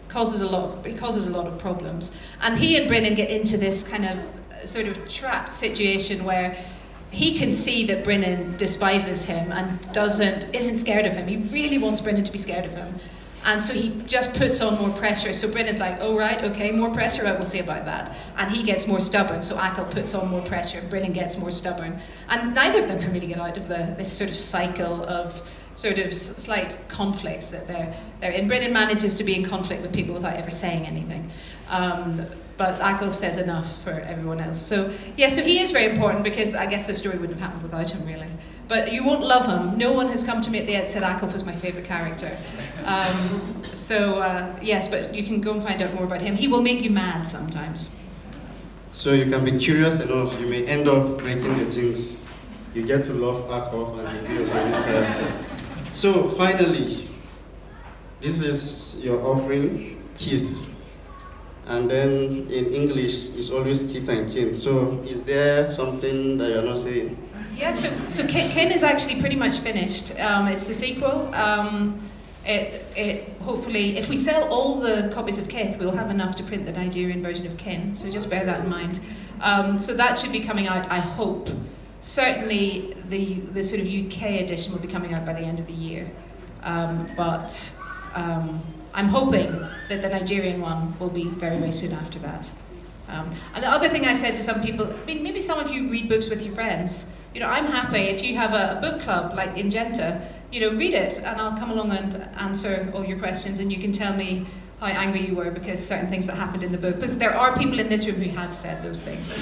causes a lot of problems. And he and Brennan get into this kind of sort of trapped situation where he can see that Brennan despises him and isn't scared of him. He really wants Brennan to be scared of him. And so he just puts on more pressure. So Brennan's like, oh right, okay, more pressure, I will see about that. And he gets more stubborn, so Akel puts on more pressure, and Brennan gets more stubborn. And neither of them can really get out of this sort of cycle of sort of slight conflicts that they're in. Brennan manages to be in conflict with people without ever saying anything. But Akel says enough for everyone else. So yeah, so he is very important because I guess the story wouldn't have happened without him, really. But you won't love him. No one has come to me at the end and said Akelf was my favourite character. Yes, but you can go and find out more about him. He will make you mad sometimes. So you can be curious enough, you may end up breaking the jinx. You get to love Akelf and he is a good character. So finally, this is your offering, Kith. And then in English, it's always Kith and Kin. So is there something that you're not saying? Yeah, so Kin is actually pretty much finished. It's the sequel. It hopefully, if we sell all the copies of Kith, we'll have enough to print the Nigerian version of Kin. So just bear that in mind. So that should be coming out, I hope. Certainly, the sort of UK edition will be coming out by the end of the year. But I'm hoping that the Nigerian one will be very, very soon after that. And the other thing I said to some people, I mean, maybe some of you read books with your friends. You know, I'm happy if you have a book club like Ingenta, you know, read it and I'll come along and answer all your questions and you can tell me how angry you were because certain things that happened in the book. Because there are people in this room who have said those things.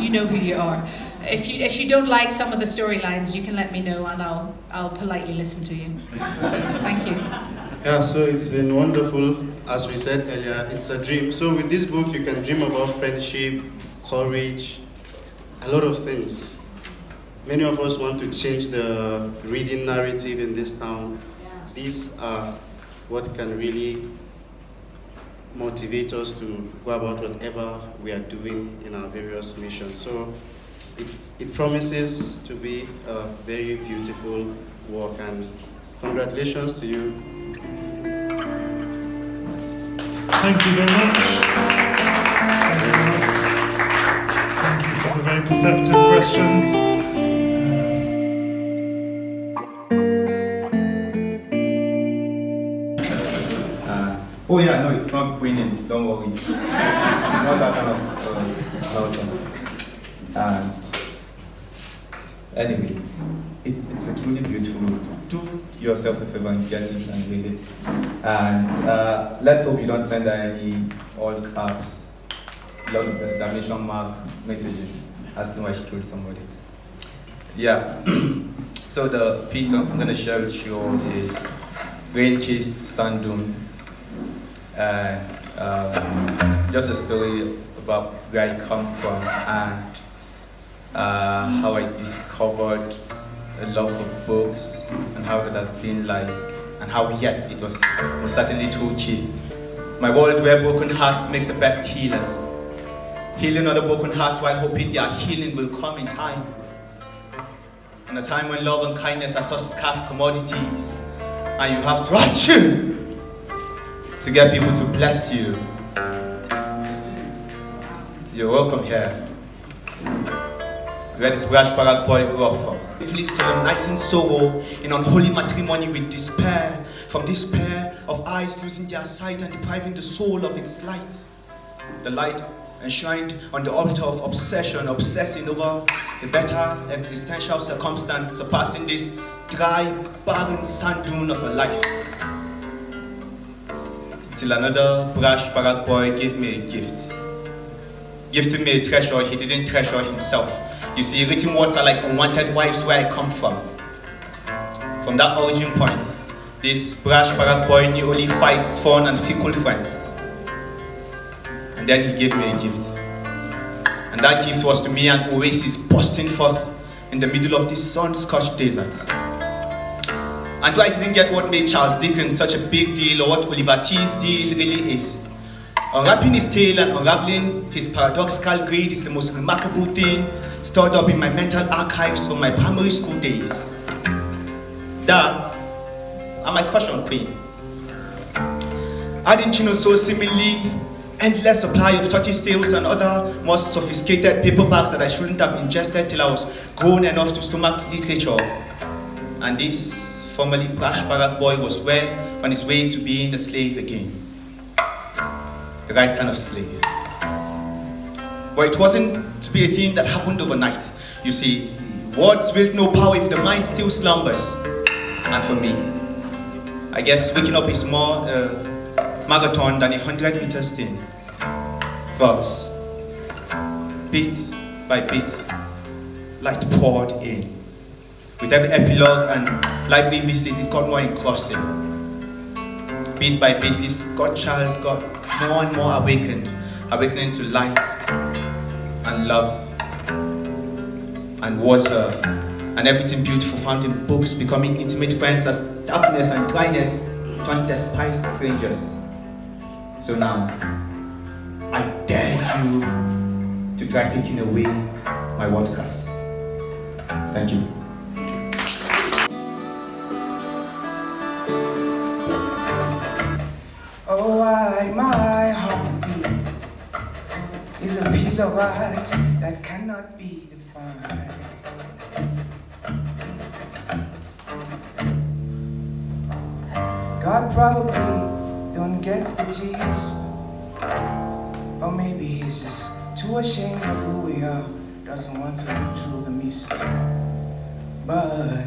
You know who you are. If you don't like some of the storylines, you can let me know and I'll politely listen to you. So, thank you. Yeah, so it's been wonderful. As we said earlier, it's a dream. So with this book, you can dream about friendship, courage, a lot of things. Many of us want to change the reading narrative in this town. These are what can really motivate us to go about whatever we are doing in our various missions. So it promises to be a very beautiful work, and congratulations to you. Thank you very much. Thank you for the very perceptive questions. Oh yeah, no, it's not winning, don't worry. It's not that kind of And anyway, it's really beautiful. Do yourself a favor and get it and read it. And let's hope you don't send her any all caps, lot of exclamation mark messages asking why she killed somebody. Yeah. So the piece I'm gonna share with you all is Rain-Kissed Sand Dune. Just a story about where I come from and how I discovered a love for books and how that has been like, and how, yes, it was most certainly through Kith. My world where broken hearts make the best healers. Healing other broken hearts while hoping their healing will come in time. In a time when love and kindness are such scarce commodities, and you have to achieve to get people to bless you. You're welcome here. Where this brash parag boy grew up from. Please solemnizing sorrow in unholy matrimony with despair. From despair, of eyes losing their sight and depriving the soul of its light. The light enshrined on the altar of obsession, obsessing over a better existential circumstance, surpassing this dry, barren sand dune of a life. Till another brash barrack boy gave me a gift. Gifted me a treasure he didn't treasure himself. You see, written words are like unwanted wives where I come from. From that origin point, this brash barrack boy knew only fights, fun, and fickle friends. And then he gave me a gift. And that gift was to me an oasis bursting forth in the middle of this sun-scorched desert. And though I didn't get what made Charles Dickens such a big deal or what Oliver T's deal really is, unwrapping his tale and unraveling his paradoxical greed is the most remarkable thing stored up in my mental archives from my primary school days. That, and my caution queen. Adding so seemingly endless supply of tortoise tales and other more sophisticated paperbacks that I shouldn't have ingested till I was grown enough to stomach literature. And this formerly brash barrack boy was on his way to being a slave again. The right kind of slave. But it wasn't to be a thing that happened overnight. You see, words wield no power if the mind still slumbers. And for me, I guess waking up is more marathon than a 100-meter thing. Verse, bit by bit, light poured in. With every epilogue and library visit, it got more engrossing. Bit by bit, this godchild got more and more awakening to light and love and water and everything beautiful found in books, becoming intimate friends as darkness and dryness turned despised strangers. So now, I dare you to try taking away my wordcraft. Thank you. Oh, why my heartbeat is a piece of art that cannot be defined. God probably don't get the gist, or maybe he's just too ashamed of who we are, doesn't want to look through the mist. But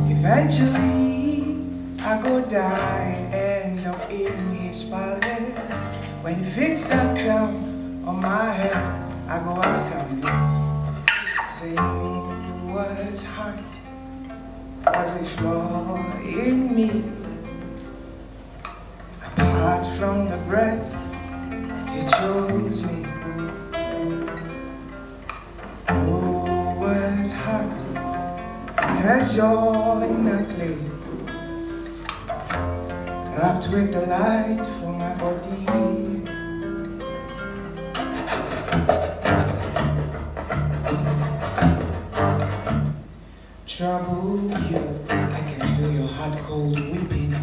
eventually I go die and end up in his parlor. When he fits that crown on my head, I go ask him this. Say, was heart, was a flaw in me? Apart from the breath, he chose me. Oh, was heart, treasure in a clay, wrapped with the light for my body. Trouble you, I can feel your heart cold weeping.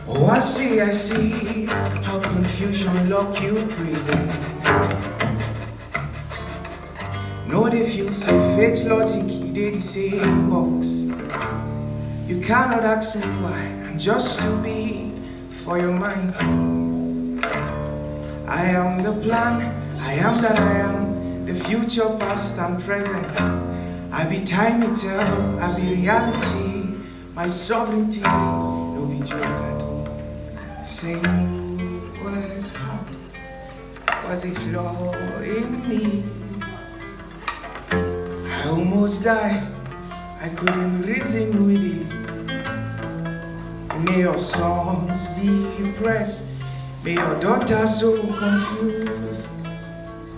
Oh, I see how confusion lock you prison. Know if you say fake logic, he did the same box. You cannot ask me why, I'm just too big for your mind. I am the plan, I am that I am, the future, past and present. I be time itself, I be reality, my sovereignty, no be joke at all. Say was heart, was a flaw in me. I almost died, I couldn't reason with it. May your sons depressed, may your daughter so confused.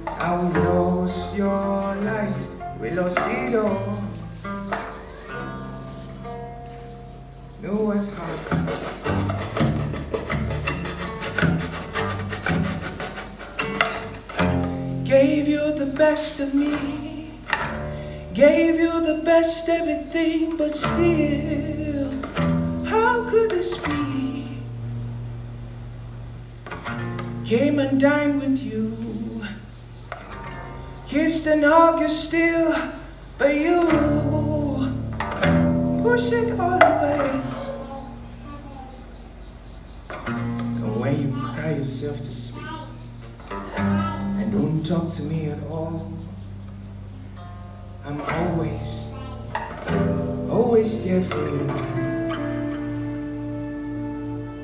And we lost your light, we lost it all. No was hard. Gave you the best of me, gave you the best everything, but still, how could this be? Came and dined with you, kissed and hugged you still, but you push it all away. yourself to sleep. And don't talk to me at all. I'm always there for you.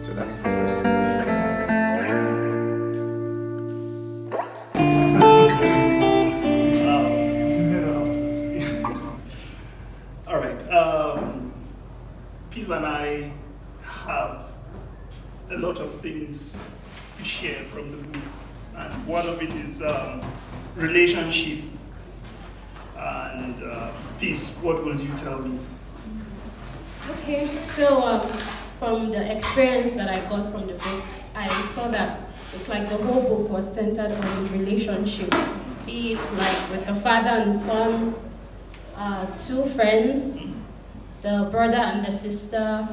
So that's the first thing. All right. Peace and I have a lot of things to share from the book, and one of it is relationship. And Peace, what will you tell me? Okay, so from the experience that I got from the book, I saw that it's like the whole book was centered on relationship. Be it like with the father and son, two friends, the brother and the sister,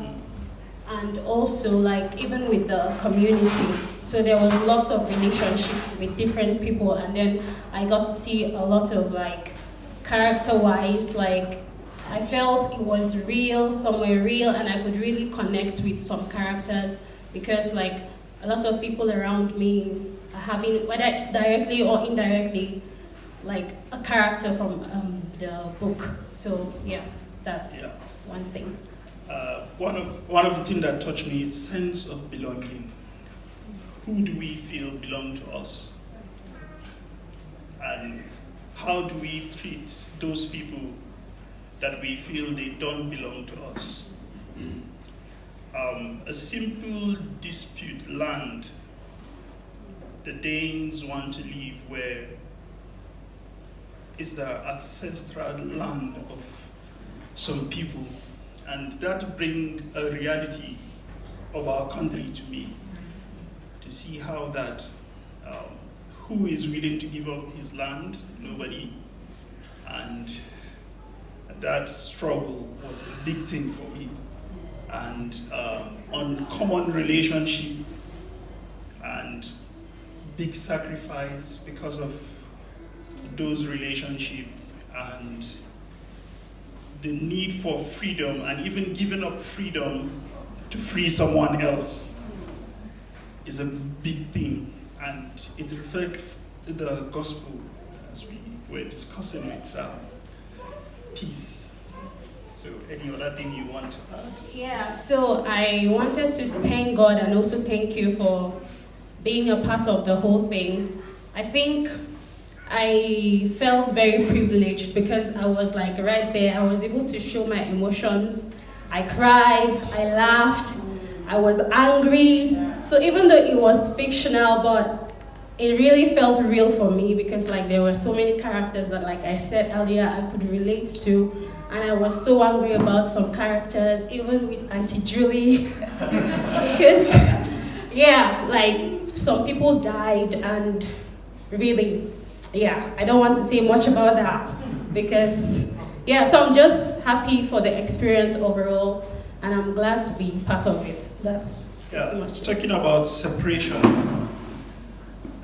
and also like even with the community. So there was lots of relationship with different people, and then I got to see a lot of like character-wise, like I felt it was real, somewhere real, and I could really connect with some characters because like a lot of people around me are having, whether directly or indirectly, like a character from the book. So yeah, that's one thing. One of the things that touched me is sense of belonging. Who do we feel belong to us? And how do we treat those people that we feel they don't belong to us? A simple dispute land the Danes want to live where is the ancestral land of some people, and that brings a reality of our country to me, to see how that who is willing to give up his land? Nobody. And that struggle was a big thing for me. And uncommon relationship and big sacrifice because of those relationships, and the need for freedom, and even giving up freedom to free someone else is a big thing. And it reflects the gospel as we were discussing with Peace. So any other thing you want to add? Yeah, so I wanted to thank God and also thank you for being a part of the whole thing. I think I felt very privileged because I was like right there. I was able to show my emotions. I cried, I laughed, I was angry. So even though it was fictional, but it really felt real for me because like there were so many characters that, like I said earlier, I could relate to. And I was so angry about some characters, even with Auntie Julie. Because, yeah, like some people died, and really, yeah, I don't want to say much about that because, yeah, so I'm just happy for the experience overall, and I'm glad to be part of it. That's pretty much it. Talking about separation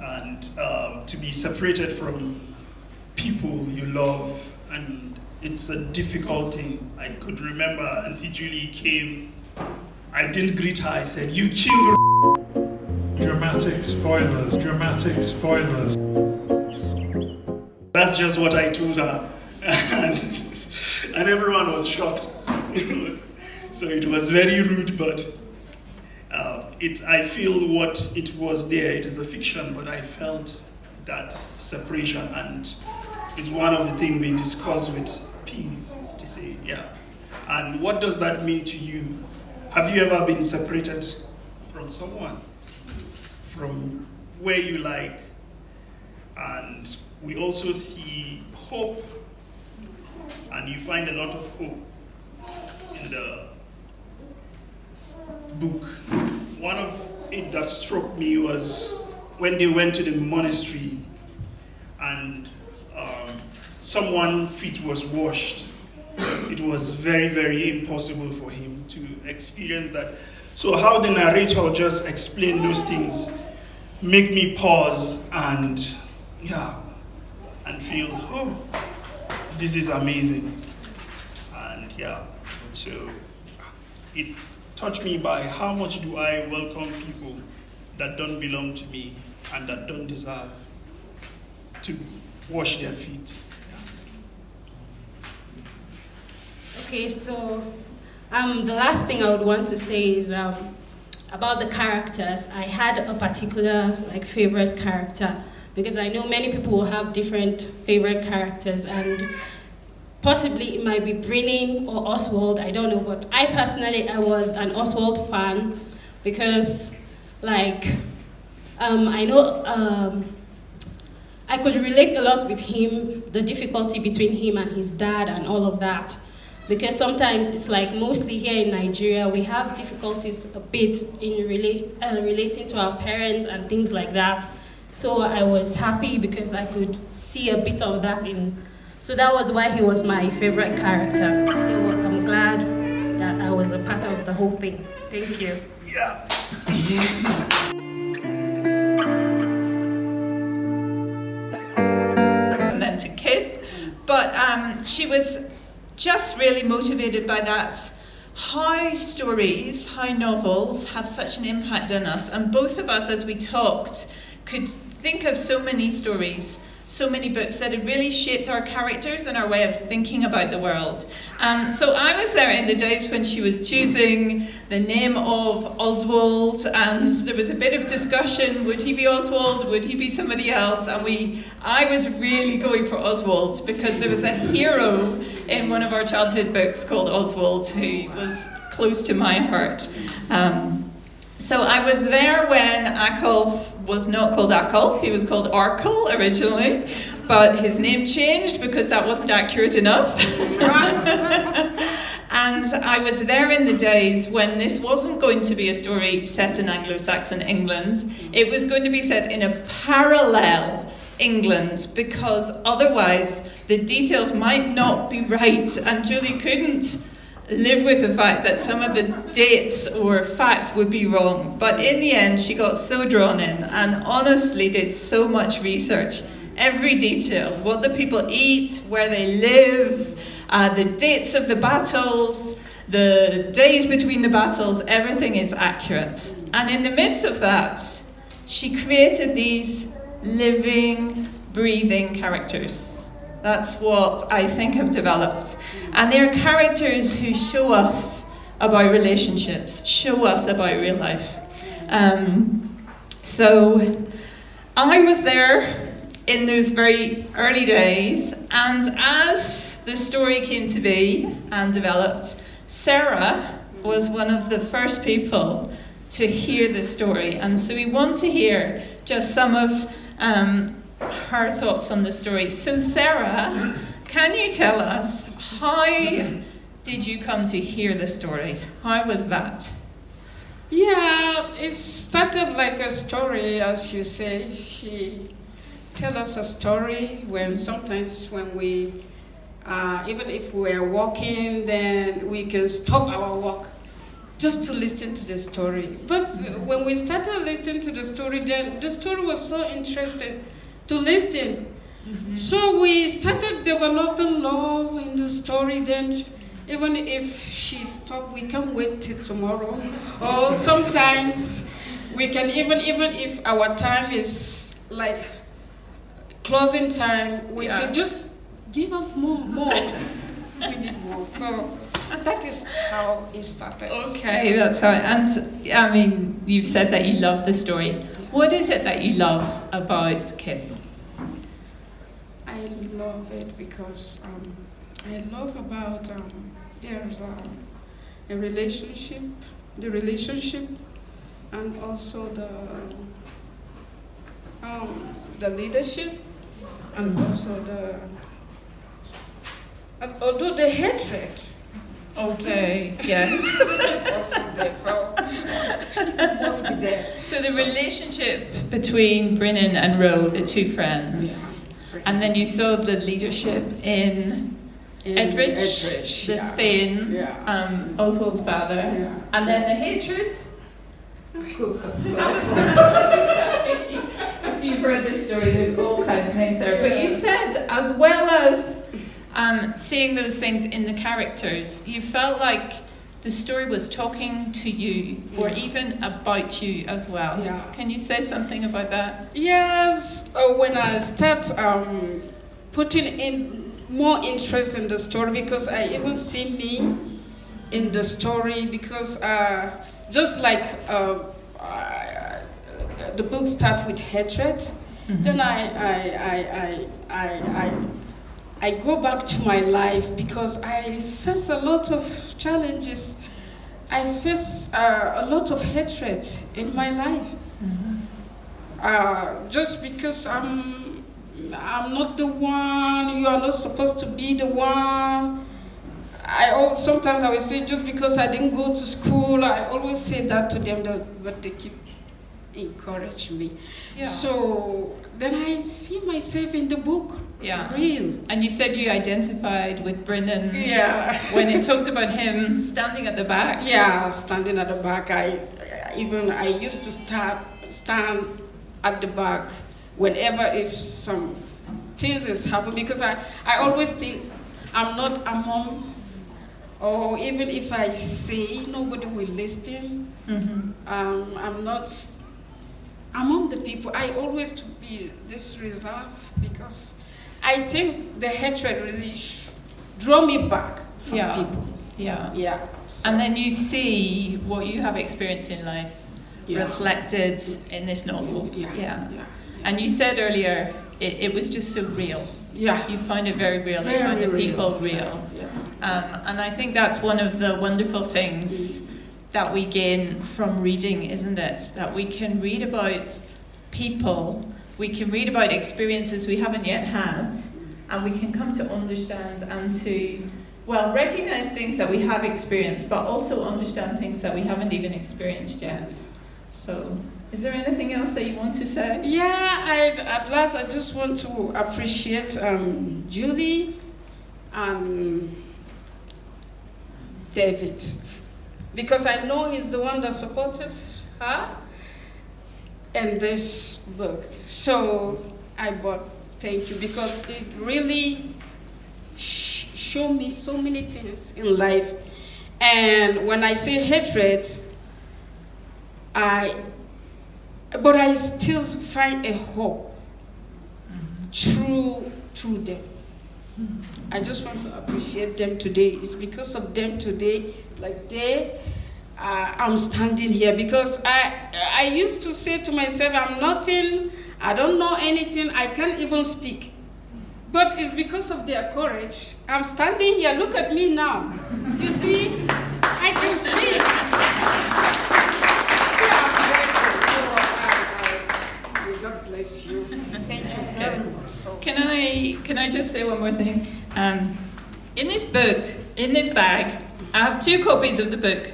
and to be separated from people you love, and it's a difficult thing. I could remember Auntie Julie came, I didn't greet her, I said, "You killed." Dramatic spoilers, dramatic spoilers. That's just what I told her. And everyone was shocked. So it was very rude, but I feel what it was there, it is a fiction, but I felt that separation, and it's one of the things we discussed with Peace, to say, yeah. And what does that mean to you? Have you ever been separated from someone? From where you like? And we also see hope, and you find a lot of hope in the book. One of it that struck me was when they went to the monastery and someone's feet was washed. It was very, very impossible for him to experience that. So how the narrator just explained those things make me pause and feel, oh, this is amazing. And so it touched me by how much do I welcome people that don't belong to me and that don't deserve to wash their feet. Okay, so the last thing I would want to say is about the characters. I had a particular favorite character, because I know many people will have different favorite characters, and possibly it might be Brennan or Oswald, I don't know, but I personally, I was an Oswald fan, because I know I could relate a lot with him, the difficulty between him and his dad and all of that. Because sometimes it's mostly here in Nigeria, we have difficulties a bit in relating to our parents and things like that. So I was happy because I could see a bit of that so that was why he was my favorite character. So I'm glad that I was a part of the whole thing. Thank you. Yeah. And then to Kith, but she was just really motivated by that, how stories, how novels have such an impact on us. And both of us, as we talked, could think of so many stories, so many books that had really shaped our characters and our way of thinking about the world. So I was there in the days when she was choosing the name of Oswald, and there was a bit of discussion, would he be Oswald, would he be somebody else? And I was really going for Oswald, because there was a hero in one of our childhood books called Oswald who was close to my heart. So I was there when Aculf was not called Aculf, he was called Arkle originally, but his name changed because that wasn't accurate enough. And I was there in the days when this wasn't going to be a story set in Anglo-Saxon England, it was going to be set in a parallel England, because otherwise the details might not be right, and Julie couldn't live with the fact that some of the dates or facts would be wrong. But in the end, she got so drawn in and honestly did so much research. Every detail, what the people eat, where they live, the dates of the battles, the days between the battles, everything is accurate. And in the midst of that, she created these living, breathing characters. That's what I think have developed. And they're characters who show us about relationships, show us about real life. So I was there in those very early days, and as the story came to be and developed, Sarah was one of the first people to hear the story. And so we want to hear just some of her thoughts on the story. So Sarah, can you tell us, how did you come to hear the story? How was that? Yeah, it started like a story, as you say. She tells us a story sometimes when we, even if we're walking, then we can stop our walk just to listen to the story. But when we started listening to the story, then the story was so interesting to listen. Mm-hmm. So we started developing love in the story. Then even if she stopped, we can wait till tomorrow. Or sometimes we can, even if our time is like closing time, we say, just give us more. We need more. So that is how it started. Okay, that's how. And I mean, you've said that you love the story. What is it that you love about Kith? I love it because I love about there's a relationship, the relationship, and also the leadership, and also although the hatred. Okay, yes. It's also there, so it must be there. So the relationship between Brennan and Ro, the two friends, yeah. And then you saw the leadership in Edrich, the Thane, yeah. Oswald's father, yeah. And then the hatred. Of course. If you've read this story, there's all kinds of things there. But you said, as well as seeing those things in the characters, you felt like the story was talking to you, or even about you as well. Yeah. Can you say something about that? Yes, when I start putting in more interest in the story, because I even see me in the story, because just like the book starts with hatred, then I go back to my life, because I face a lot of challenges. I face a lot of hatred in my life. Just because I'm not the one, you are not supposed to be the one. Sometimes I will say, just because I didn't go to school, I always say that to them, but they keep encourage me. Yeah. So then I see myself in the book. Yeah. Real. And you said you identified with Brendan. Yeah. When it talked about him standing at the back. Yeah, standing at the back. I used to stand at the back whenever if some things is happening, because I always think I'm not among, or even if I say, nobody will listen. I'm not among the people. I always to be this reserved, because I think the hatred really draw me back from people. Yeah. Yeah. So. And then you see what you have experienced in life reflected in this novel. Yeah. And you said earlier it was just so real. Yeah. You find it very real. Very you find the real. people real. Yeah. And I think that's one of the wonderful things that we gain from reading, isn't it? That we can read about people, we can read about experiences we haven't yet had, and we can come to understand and to, well, recognize things that we have experienced, but also understand things that we haven't even experienced yet. So, is there anything else that you want to say? Yeah, at last I just want to appreciate Julie and David, because I know he's the one that supported her in this book. So thank you, because it really showed me so many things in life. And when I say hatred, but I still find a hope through them. I just want to appreciate them today. It's because of them today, I'm standing here, because I used to say to myself, I'm nothing, I don't know anything, I can't even speak. But it's because of their courage. I'm standing here, look at me now. You see, I can speak. God bless you. Thank you very much. Can I just say one more thing? In this book, in this bag, I have 2 copies of the book.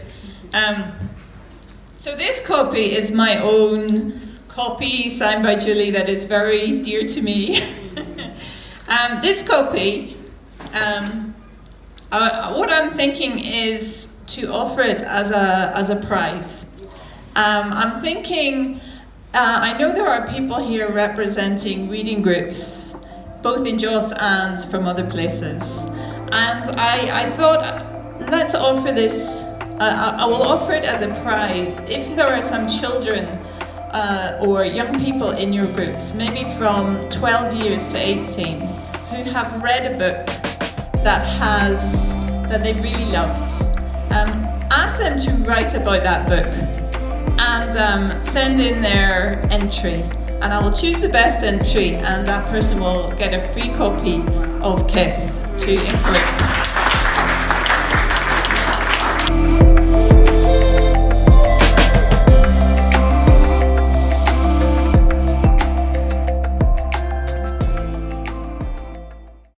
So this copy is my own copy signed by Julie that is very dear to me. This copy, what I'm thinking is to offer it as a prize. I'm thinking, I know there are people here representing reading groups, both in Jos and from other places. And I thought, let's offer this, I will offer it as a prize. If there are some children or young people in your groups, maybe from 12 years to 18, who have read a book that they really loved, ask them to write about that book and send in their entry, and I will choose the best entry, and that person will get a free copy of Kith to encourage them.